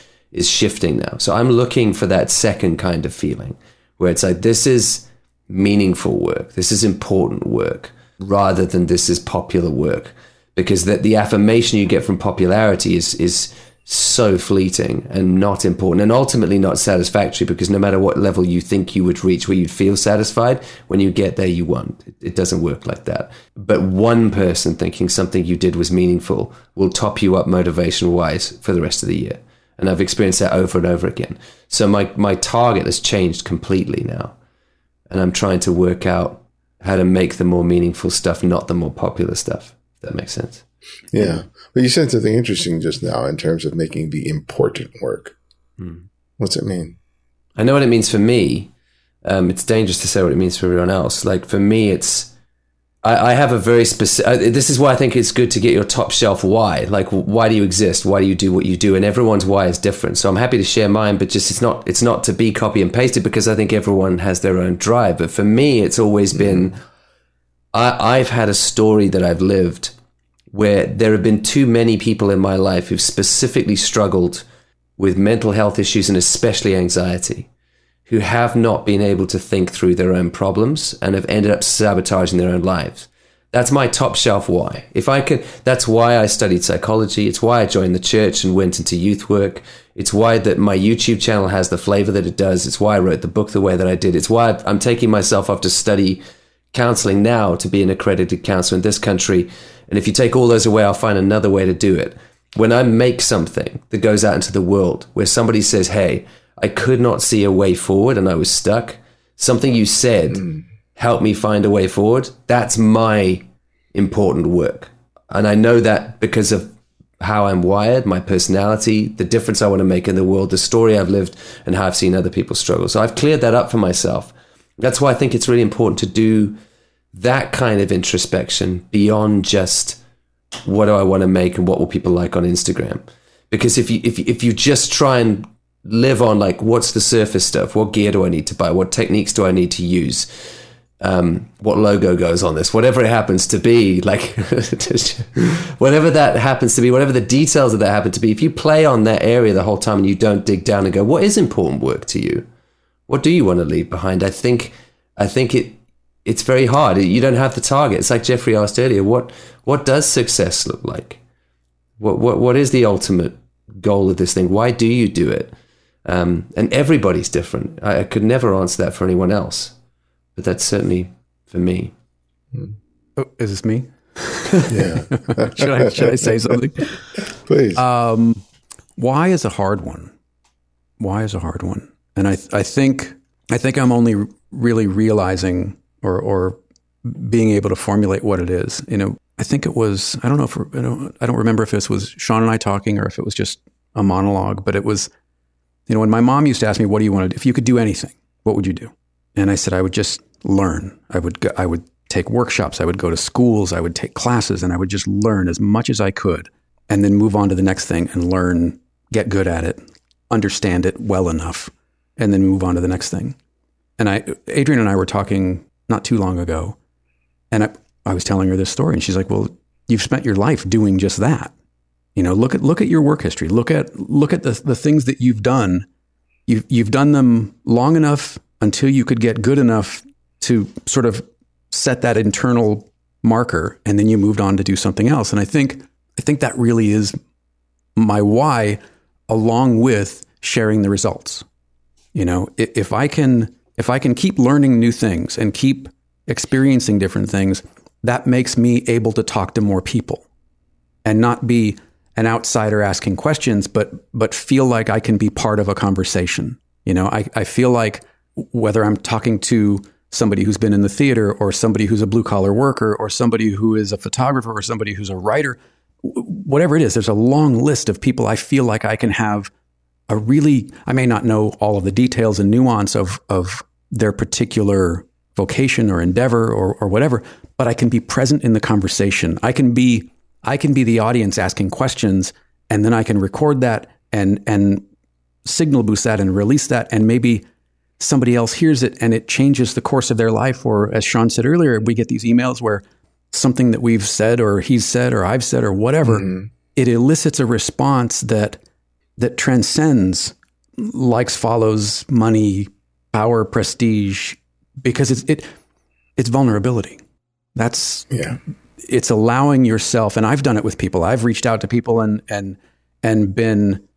Speaker 3: shifting now. So I'm looking for that second kind of feeling where it's like, this is meaningful work. This is important work, rather than this is popular work. Because the affirmation you get from popularity is so fleeting and not important, and ultimately not satisfactory, because no matter what level you think you would reach where you'd feel satisfied, when you get there, you won't. It doesn't work like that. But one person thinking something you did was meaningful will top you up motivation-wise for the rest of the year. And I've experienced that over and over again. So my target has changed completely now. And I'm trying to work out how to make the more meaningful stuff, not the more popular stuff. If that makes sense.
Speaker 1: Yeah. But you said something interesting just now in terms of making the important work. What's it mean?
Speaker 3: I know what it means for me. It's dangerous to say what it means for everyone else. Like, for me, I have a very specific, this is why I think it's good to get your top shelf why. Like, why do you exist? Why do you do what you do? And everyone's why is different. So I'm happy to share mine, but just it's not to be copy and pasted, because I think everyone has their own drive. But for me, it's always been, I've had a story that I've lived where there have been too many people in my life who've specifically struggled with mental health issues, and especially anxiety, who have not been able to think through their own problems and have ended up sabotaging their own lives. That's my top shelf why. That's why I studied psychology. It's why I joined the church and went into youth work. It's why that my YouTube channel has the flavor that it does. It's why I wrote the book the way that I did. It's why I'm taking myself off to study counseling now to be an accredited counselor in this country. And if you take all those away, I'll find another way to do it. When I make something that goes out into the world where somebody says, hey, I could not see a way forward and I was stuck, something you said helped me find a way forward, that's my important work. And I know that because of how I'm wired, my personality, the difference I want to make in the world, the story I've lived, and how I've seen other people struggle. So I've cleared that up for myself. That's why I think it's really important to do that kind of introspection beyond just what do I want to make and what will people like on Instagram. Because if you just try and live on like, what's the surface stuff? What gear do I need to buy? What techniques do I need to use? What logo goes on this, whatever it happens to be, like whatever that happens to be, whatever the details of that happen to be, if you play on that area the whole time and you don't dig down and go, what is important work to you? What do you want to leave behind? I think it's very hard. You don't have the target. It's like Jeffrey asked earlier, what does success look like? What is the ultimate goal of this thing? Why do you do it? And everybody's different. I could never answer that for anyone else. But that's certainly for me.
Speaker 2: Oh, is this me?
Speaker 1: Yeah.
Speaker 2: Should I say something?
Speaker 1: Please.
Speaker 2: Why is a hard one? Why is a hard one? And I think I'm only really realizing or being able to formulate what it is. You know, I think it was, I don't remember if this was Sean and I talking or if it was just a monologue, but it was, you know, when my mom used to ask me, what do you want to do? If you could do anything, what would you do? And I said, I would just learn. I would take workshops. I would go to schools. I would take classes, and I would just learn as much as I could, and then move on to the next thing and learn, get good at it, understand it well enough, and then move on to the next thing. And Adrienne and I were talking not too long ago, and I was telling her this story, and she's like, "Well, you've spent your life doing just that. You know, look at your work history. Look at the things that you've done. You've done them long enough until you could get good enough to sort of set that internal marker, and then you moved on to do something else." And I think that really is my why, along with sharing the results. You know, if I can keep learning new things and keep experiencing different things, that makes me able to talk to more people and not be an outsider asking questions, but feel like I can be part of a conversation. You know, I feel like whether I'm talking to somebody who's been in the theater or somebody who's a blue collar worker or somebody who is a photographer or somebody who's a writer, whatever it is, there's a long list of people I feel like I can have I may not know all of the details and nuance of their particular vocation or endeavor or whatever, but I can be present in the conversation. I can be the audience asking questions, and then I can record that and signal boost that and release that, and maybe somebody else hears it and it changes the course of their life. Or as Sean said earlier, we get these emails where something that we've said or he's said or I've said or whatever, it elicits a response that transcends likes, follows, money, power, prestige, because it's vulnerability. It's allowing yourself, and I've done it with people. I've reached out to people and been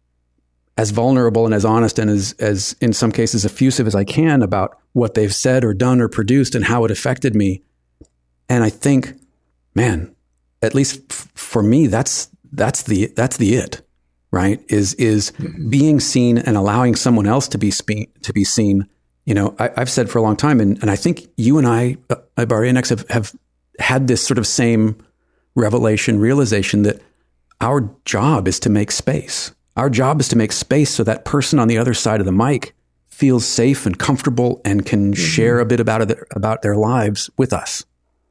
Speaker 2: as vulnerable and as honest and as in some cases effusive as I can about what they've said or done or produced and how it affected me. And I think, man, at least for me, that's the it, right? Is being seen and allowing someone else to be seen. You know, I've said for a long time, and I think you and I, Barry and X, have had this sort of same realization that our job is to make space. Our job is to make space so that person on the other side of the mic feels safe and comfortable and can share a bit about their lives with us.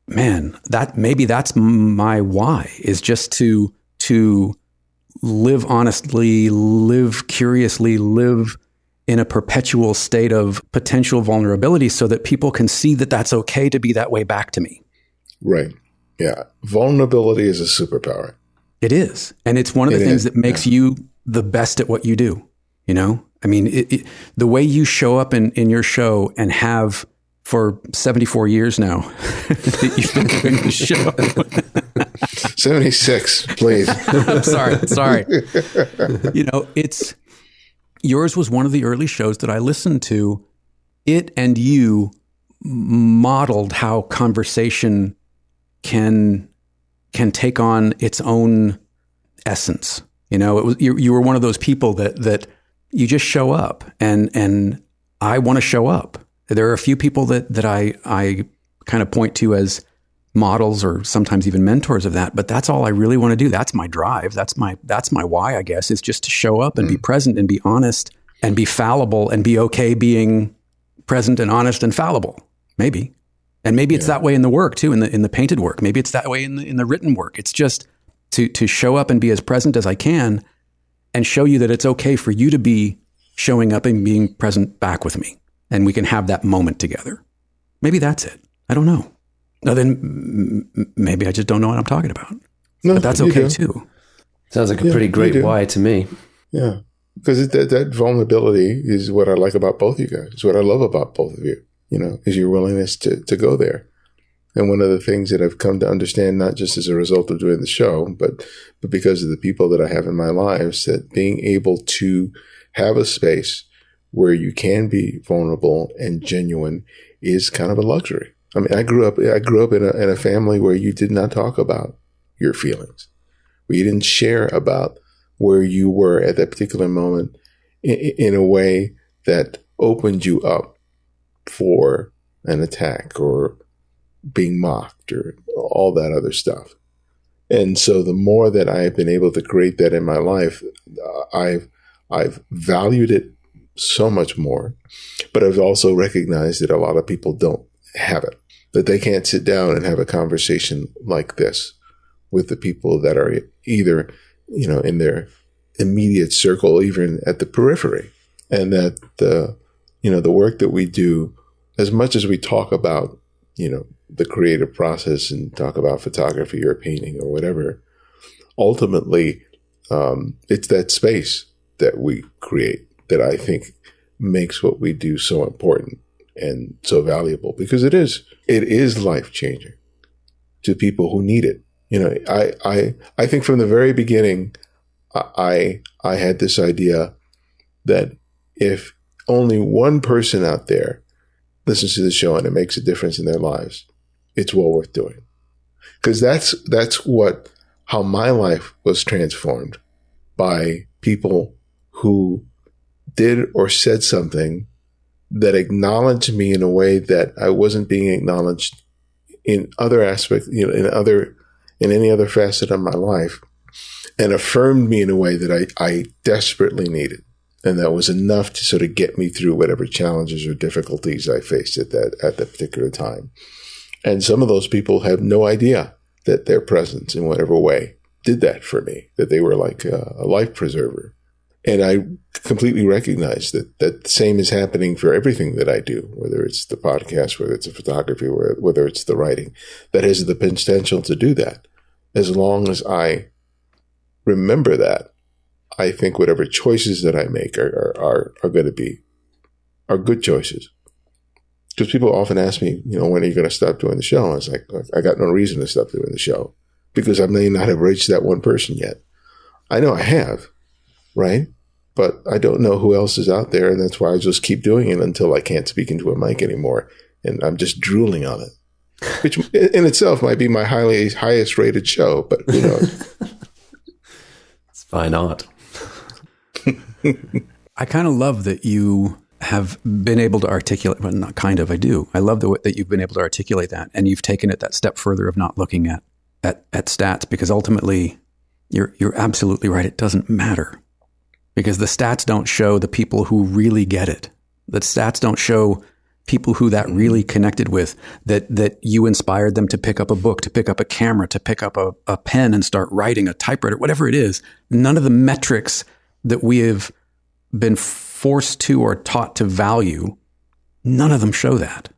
Speaker 2: Man, that's my why, is just to live honestly, live curiously, live in a perpetual state of potential vulnerability so that people can see that that's okay to be that way back to me.
Speaker 1: Right. Yeah. Vulnerability is a superpower.
Speaker 2: It is. And it's one of the things that makes you the best at what you do. You know, I mean, the way you show up in your show and have for 74 years now that you've been doing the show.
Speaker 1: 76, please.
Speaker 2: I'm sorry. You know, yours was one of the early shows that I listened to. It and you modeled how conversation can take on its own essence. You know, you were one of those people that you just show up, and I want to show up. There are a few people that I kind of point to as models or sometimes even mentors of that, but that's all I really want to do. That's my drive. That's my why, I guess, is just to show up and be present and be honest and be fallible and be okay being present and honest and fallible. Maybe. And maybe it's that way in the work too, in the painted work. Maybe it's that way in the written work. It's just to show up and be as present as I can and show you that it's okay for you to be showing up and being present back with me. And we can have that moment together. Maybe that's it. I don't know. No, then maybe I just don't know what I'm talking about. No, but that's okay too.
Speaker 3: Sounds like a pretty great why to me.
Speaker 1: Yeah. Because that vulnerability is what I like about both of you guys. It's what I love about both of you, you know, is your willingness to go there. And one of the things that I've come to understand, not just as a result of doing the show, but because of the people that I have in my lives, that being able to have a space where you can be vulnerable and genuine is kind of a luxury. I mean, I grew up in a family where you did not talk about your feelings, where you didn't share about where you were at that particular moment in a way that opened you up for an attack or being mocked or all that other stuff. And so the more that I have been able to create that in my life, I've valued it so much more, but I've also recognized that a lot of people don't have it, that they can't sit down and have a conversation like this with the people that are either, you know, in their immediate circle, even at the periphery. And that the work that we do, as much as we talk about, you know, the creative process and talk about photography or painting or whatever, ultimately, it's that space that we create that I think makes what we do so important and so valuable, because it is life changing to people who need it. You know, I think from the very beginning, I had this idea that if only one person out there listens to the show and it makes a difference in their lives, it's well worth doing. Because that's how my life was transformed, by people who did or said something that acknowledged me in a way that I wasn't being acknowledged in other aspects, you know, in any other facet of my life, and affirmed me in a way that I desperately needed. And that was enough to sort of get me through whatever challenges or difficulties I faced at that particular time. And some of those people have no idea that their presence in whatever way did that for me, that they were like a life preserver. And I completely recognize that the same is happening for everything that I do, whether it's the podcast, whether it's the photography, whether it's the writing, that has the potential to do that. As long as I remember that, I think whatever choices that I make are going to be good choices. Because people often ask me, you know, when are you going to stop doing the show? And I was like, I got no reason to stop doing the show, because I may not have reached that one person yet. I know I have, right? But I don't know who else is out there, and that's why I just keep doing it until I can't speak into a mic anymore, and I'm just drooling on it, which in itself might be my highest rated show, but who knows?
Speaker 3: It's fine art.
Speaker 2: I kind of love that you have been able to articulate, well, not kind of, I do. I love that you've been able to articulate that, and you've taken it that step further of not looking at stats, because ultimately you're absolutely right. It doesn't matter. Because the stats don't show the people who really get it. The stats don't show people who that really connected with, that you inspired them to pick up a book, to pick up a camera, to pick up a pen and start writing, a typewriter, whatever it is. None of the metrics that we have been forced to or taught to value, none of them show that.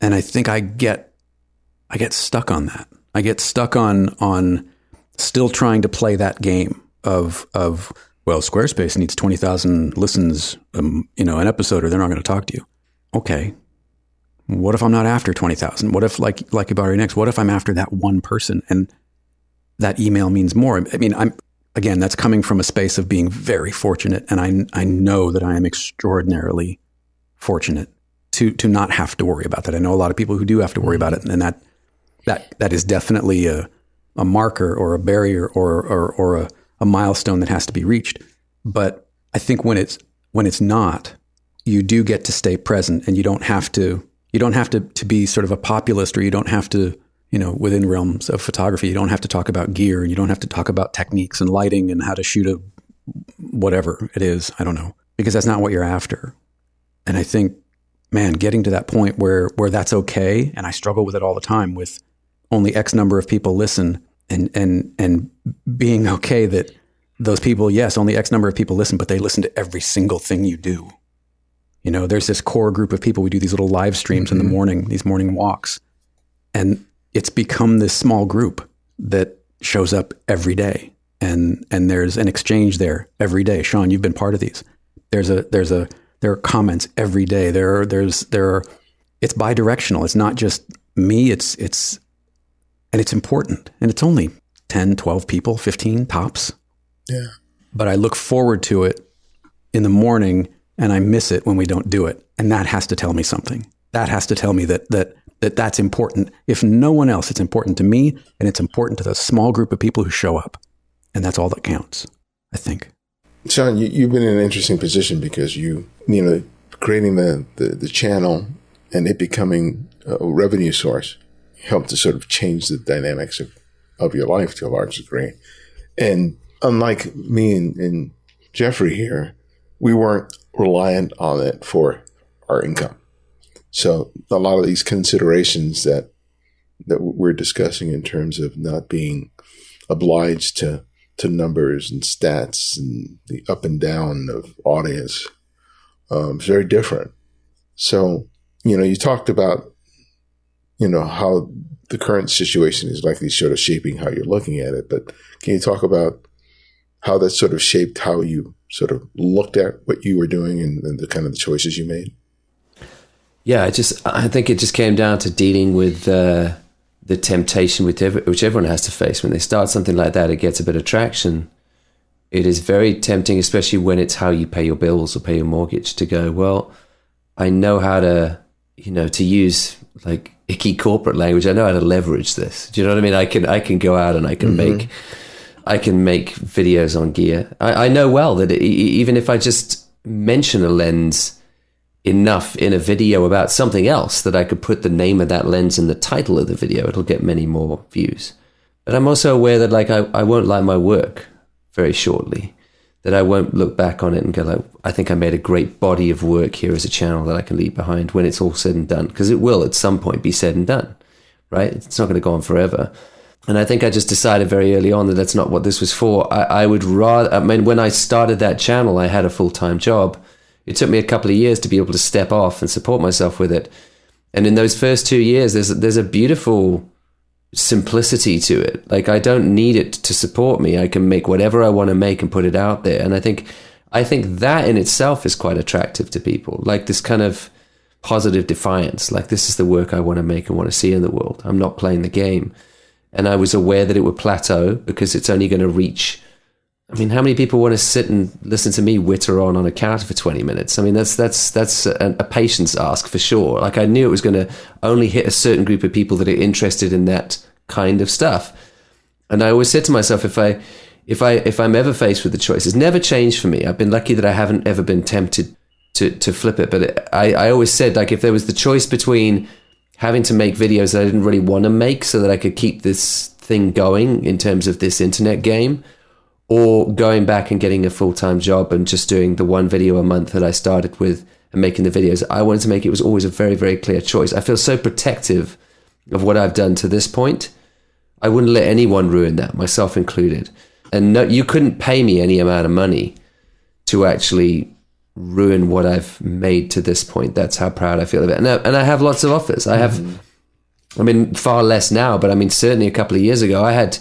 Speaker 2: And I think I get stuck on that. I get stuck on still trying to play that game of well, Squarespace needs 20,000 listens, an episode, or they're not going to talk to you. Okay. What if I'm not after 20,000? What if, like about your next, what if I'm after that one person and that email means more? I mean, that's coming from a space of being very fortunate. And I know that I am extraordinarily fortunate to not have to worry about that. I know a lot of people who do have to worry about it, and that is definitely a marker or a barrier or a milestone that has to be reached. But I think when it's not, you do get to stay present, and you don't have to be sort of a populist, or you don't have to, within realms of photography, you don't have to talk about gear, and you don't have to talk about techniques and lighting and how to shoot a whatever it is. I don't know, because that's not what you're after. And I think, man, getting to that point where that's okay, and I struggle with it all the time, with only X number of people listen, and being okay that those people, yes, only X number of people listen, but they listen to every single thing you do. There's this core group of people. We do these little live streams in the morning, these morning walks, and it's become this small group that shows up every day, and there's an exchange there every day. Sean, you've been part of these. There are comments every day. It's bi-directional. It's not just me. It's important, and it's only 10, 12 people, 15 tops.
Speaker 1: Yeah.
Speaker 2: But I look forward to it in the morning, and I miss it when we don't do it. And that has to tell me something. That has to tell me that's important. If no one else, it's important to me, and it's important to the small group of people who show up. And that's all that counts, I think.
Speaker 1: Sean, you've been in an interesting position because creating the channel and it becoming a revenue source helped to sort of change the dynamics of your life to a large degree. And unlike me and Jeffrey here, we weren't reliant on it for our income. So a lot of these considerations that we're discussing in terms of not being obliged to numbers and stats and the up and down of audience is very different. So, you talked about, how the current situation is likely sort of shaping how you're looking at it. But can you talk about how that sort of shaped how you sort of looked at what you were doing and the kind of the choices you made?
Speaker 3: Yeah, I think it just came down to dealing with the temptation which everyone has to face when they start something like that. It gets a bit of traction. It is very tempting, especially when it's how you pay your bills or pay your mortgage, to go, well, I know how to, to use like icky corporate language. I know how to leverage this. Do you know what I mean? I can go out and I can make videos on gear. I know well that even if I just mention a lens enough in a video about something else, that I could put the name of that lens in the title of the video, it'll get many more views. But I'm also aware that I won't like my work very shortly, that I won't look back on it and go I think I made a great body of work here as a channel that I can leave behind when it's all said and done, because it will at some point be said and done, right? It's not going to go on forever. And I think I just decided very early on that that's not what this was for. I would rather, when I started that channel, I had a full-time job. It took me a couple of years to be able to step off and support myself with it. And in those first 2 years, there's a beautiful simplicity to it. Like, I don't need it to support me. I can make whatever I want to make and put it out there. And I think that in itself is quite attractive to people. Like this kind of positive defiance. Like, this is the work I want to make and want to see in the world. I'm not playing the game. And I was aware that it would plateau because it's only going to reach. I mean, how many people want to sit and listen to me witter on a counter for 20 minutes? I mean, that's a patience ask for sure. Like, I knew it was going to only hit a certain group of people that are interested in that kind of stuff. And I always said to myself, if I'm ever faced with the choice, it's never changed for me. I've been lucky that I haven't ever been tempted to flip it. But I always said, like, if there was the choice between having to make videos that I didn't really want to make so that I could keep this thing going in terms of this internet game, or going back and getting a full-time job and just doing the one video a month that I started with and making the videos I wanted to make, it was always a very, very clear choice. I feel so protective of what I've done to this point. I wouldn't let anyone ruin that, myself included. And no, you couldn't pay me any amount of money to actually ruin what I've made to this point. That's how proud I feel of it. And I have lots of offers. I have, I mean, far less now, but I mean, certainly a couple of years ago, I had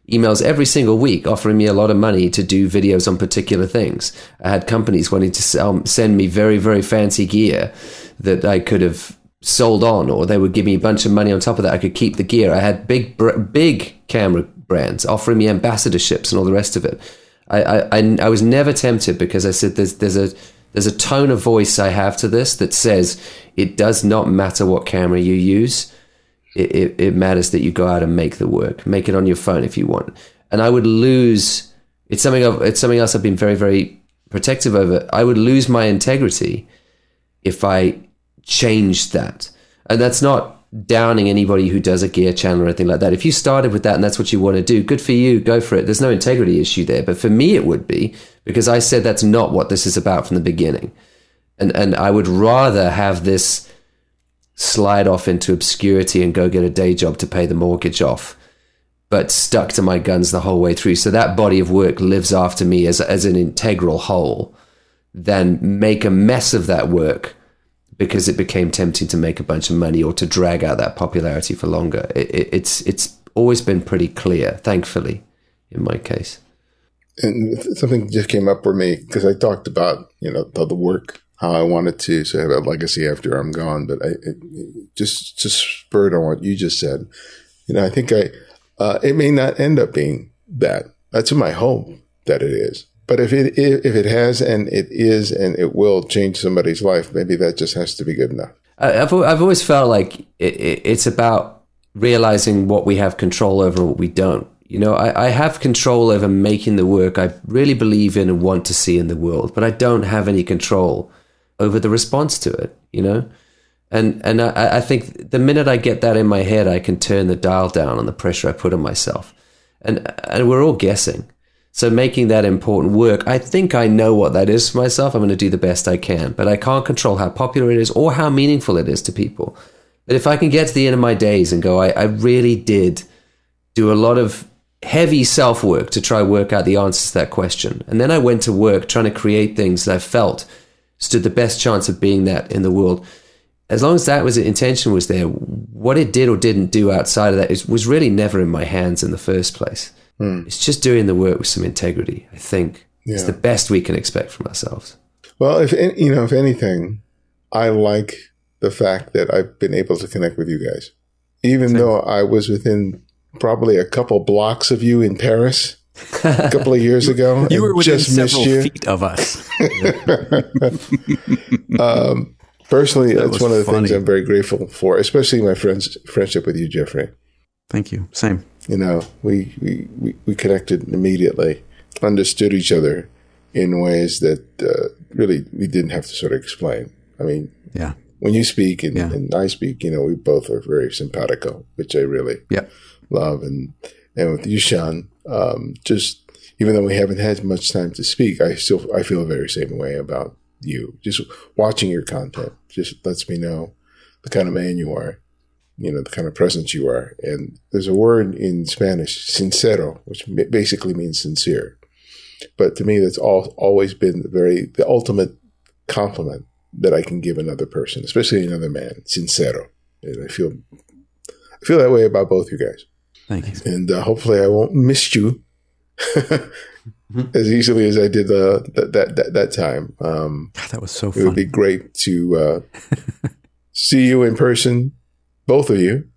Speaker 3: emails every single week offering me a lot of money to do videos on particular things. I had companies wanting to send me very, very fancy gear that I could have sold on, or they would give me a bunch of money on top of that. I could keep the gear. I had big camera brands offering me ambassadorships and all the rest of it. I was never tempted because I said there's There's a tone of voice I have to this that says it does not matter what camera you use. It matters that you go out and make the work. Make it on your phone if you want. And I would lose. It's something else I've been very, very protective over. I would lose my integrity if I changed that. And that's not downing anybody who does a gear channel or anything like that. If you started with that and that's what you want to do, good for you, go for it. There's no integrity issue there. But for me, it would be, because I said that's not what this is about from the beginning. And I would rather have this slide off into obscurity and go get a day job to pay the mortgage off, but stuck to my guns the whole way through. So that body of work lives after me as an integral whole, than make a mess of that work because it became tempting to make a bunch of money or to drag out that popularity for longer. It's always been pretty clear, thankfully, in my case.
Speaker 1: And something just came up for me because I talked about, the work, how I wanted to have a legacy after I'm gone, but it just spurred on what you just said. I think it may not end up being that. That's my hope that it is. But if it has, and it is, and it will change somebody's life, maybe that just has to be good enough.
Speaker 3: I've always felt like it's about realizing what we have control over and what we don't. I have control over making the work I really believe in and want to see in the world, but I don't have any control over the response to it, And I think the minute I get that in my head, I can turn the dial down on the pressure I put on myself. And we're all guessing. So making that important work, I think I know what that is for myself. I'm going to do the best I can, but I can't control how popular it is or how meaningful it is to people. But if I can get to the end of my days and go, I really did do a lot of heavy self-work to try work out the answers to that question. And then I went to work trying to create things that I felt stood the best chance of being that in the world. As long as that was intention was there, what it did or didn't do outside of that was really never in my hands in the first place. It's just doing the work with some integrity, I think. Yeah. It's the best we can expect from ourselves.
Speaker 1: Well, if anything, I like the fact that I've been able to connect with you guys. Even though I was within probably a couple blocks of you in Paris a couple of years ago.
Speaker 2: You were within several feet of us.
Speaker 1: Personally, that's one of the things I'm very grateful for, especially my friendship with you, Jeffrey.
Speaker 2: Thank you. Same.
Speaker 1: We connected immediately, understood each other in ways that really we didn't have to sort of explain. I mean,
Speaker 2: yeah.
Speaker 1: When you speak and I speak, we both are very simpatico, which I really love. And with you, Sean, just even though we haven't had much time to speak, I feel the very same way about you. Just watching your content just lets me know the kind of man you are, the kind of presence you are. And there's a word in Spanish, sincero, which basically means sincere. But to me, that's always been the ultimate compliment that I can give another person, especially another man, sincero. And I feel that way about both you guys.
Speaker 2: Thank you.
Speaker 1: And hopefully I won't miss you as easily as I did that time.
Speaker 2: That was so fun.
Speaker 1: It would be great to see you in person, both of you.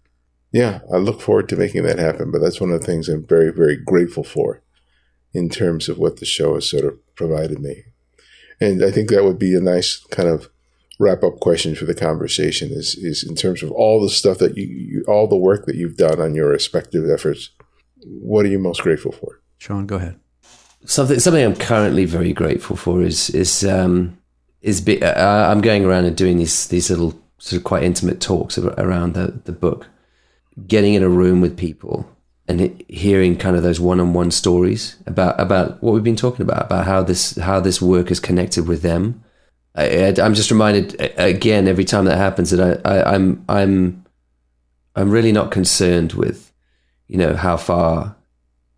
Speaker 1: Yeah, I look forward to making that happen. But that's one of the things I'm very, very grateful for in terms of what the show has sort of provided me. And I think that would be a nice kind of wrap-up question for the conversation is in terms of all the stuff that all the work that you've done on your respective efforts, what are you most grateful for?
Speaker 2: Sean, go ahead.
Speaker 3: Something I'm currently very grateful for is I'm going around and doing these little sort of quite intimate talks around the book, getting in a room with people and hearing kind of those one-on-one stories about what we've been talking about how this work is connected with them. I'm just reminded again every time that happens that I'm really not concerned with how far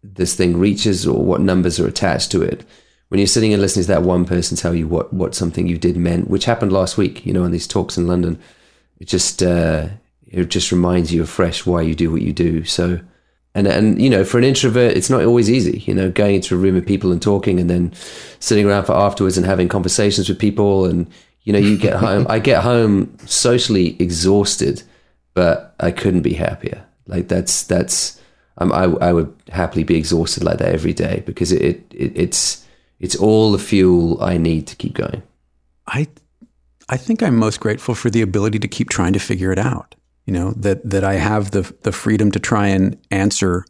Speaker 3: this thing reaches or what numbers are attached to it. When you're sitting and listening to that one person tell you what something you did meant, which happened last week, on these talks in London, it just reminds you afresh why you do what you do. So. And for an introvert, it's not always easy, going into a room of people and talking and then sitting around for afterwards and having conversations with people. And, you get home, I get home socially exhausted, but I couldn't be happier. Like I would happily be exhausted like that every day because it's all the fuel I need to keep going.
Speaker 2: I think I'm most grateful for the ability to keep trying to figure it out. You know, that I have the freedom to try and answer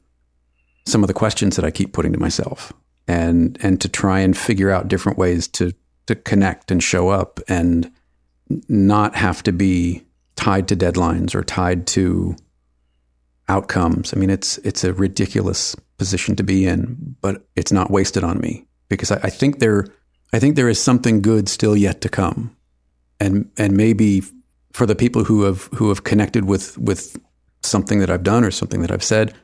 Speaker 2: some of the questions that I keep putting to myself, and to try and figure out different ways to connect and show up and not have to be tied to deadlines or tied to outcomes. I mean, it's a ridiculous position to be in, but it's not wasted on me, because I think there is something good still yet to come. And maybe for the people who have connected with something that I've done or something that I've said,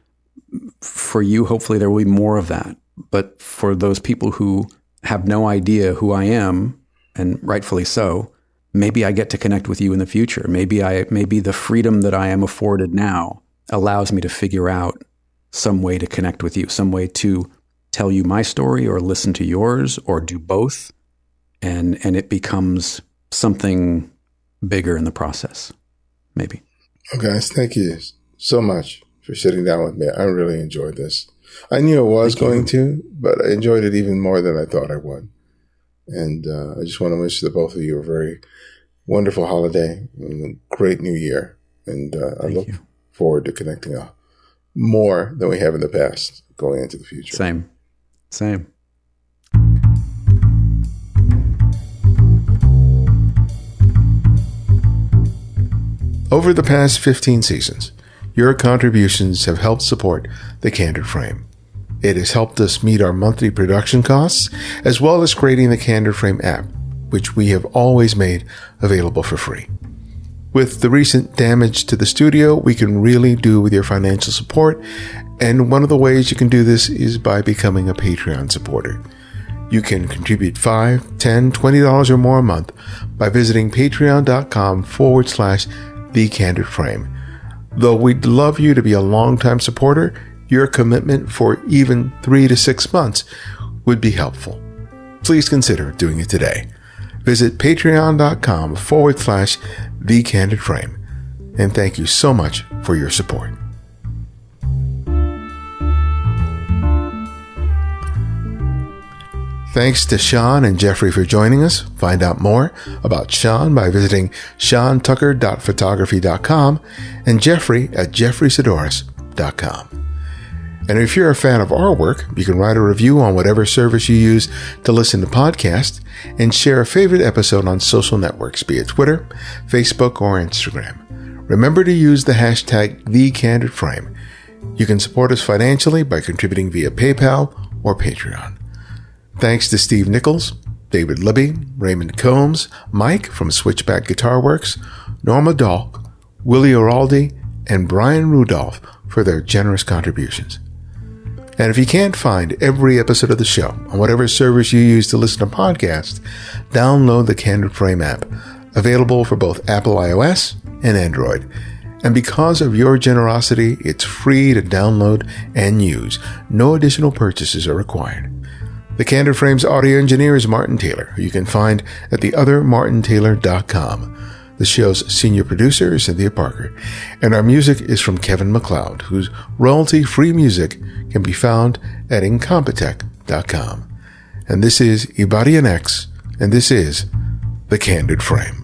Speaker 2: for you, hopefully there will be more of that. But for those people who have no idea who I am, and rightfully so, maybe I get to connect with you in the future. Maybe the freedom that I am afforded now allows me to figure out some way to connect with you, some way to tell you my story or listen to yours or do both. And it becomes something bigger in the process, maybe.
Speaker 1: Oh, guys, thank you so much for sitting down with me. I really enjoyed this. I knew I was going to, but I enjoyed it even more than I thought I would. And I just want to wish the both of you a very wonderful holiday and a great new year. And I look forward to connecting more than we have in the past going into the future.
Speaker 2: Same.
Speaker 1: Over the past 15 seasons, your contributions have helped support the Candid Frame. It has helped us meet our monthly production costs, as well as creating the Candid Frame app, which we have always made available for free. With the recent damage to the studio, we can really do with your financial support, and one of the ways you can do this is by becoming a Patreon supporter. You can contribute $5, $10, $20 or more a month by visiting patreon.com/The Candid Frame. Though we'd love you to be a longtime supporter, your commitment for even 3 to 6 months would be helpful. Please consider doing it today. Visit patreon.com/The Candid Frame. And thank you so much for your support. Thanks to Sean and Jeffrey for joining us. Find out more about Sean by visiting seantucker.photography.com and Jeffrey at jeffreysaddoris.com. And if you're a fan of our work, you can write a review on whatever service you use to listen to podcasts and share a favorite episode on social networks, be it Twitter, Facebook, or Instagram. Remember to use the hashtag #TheCandidFrame. You can support us financially by contributing via PayPal or Patreon. Thanks to Steve Nichols, David Libby, Raymond Combs, Mike from Switchback Guitar Works, Norma Dahlk, Willie Oraldi, and Brian Rudolph for their generous contributions. And if you can't find every episode of the show on whatever service you use to listen to podcasts, download the Candid Frame app, available for both Apple iOS and Android. And because of your generosity, it's free to download and use. No additional purchases are required. The Candid Frame's audio engineer is Martin Taylor, who you can find at theothermartintaylor.com. The show's senior producer is Cynthia Parker, and our music is from Kevin MacLeod, whose royalty-free music can be found at incompetech.com. And this is Ibadian X, and this is The Candid Frame.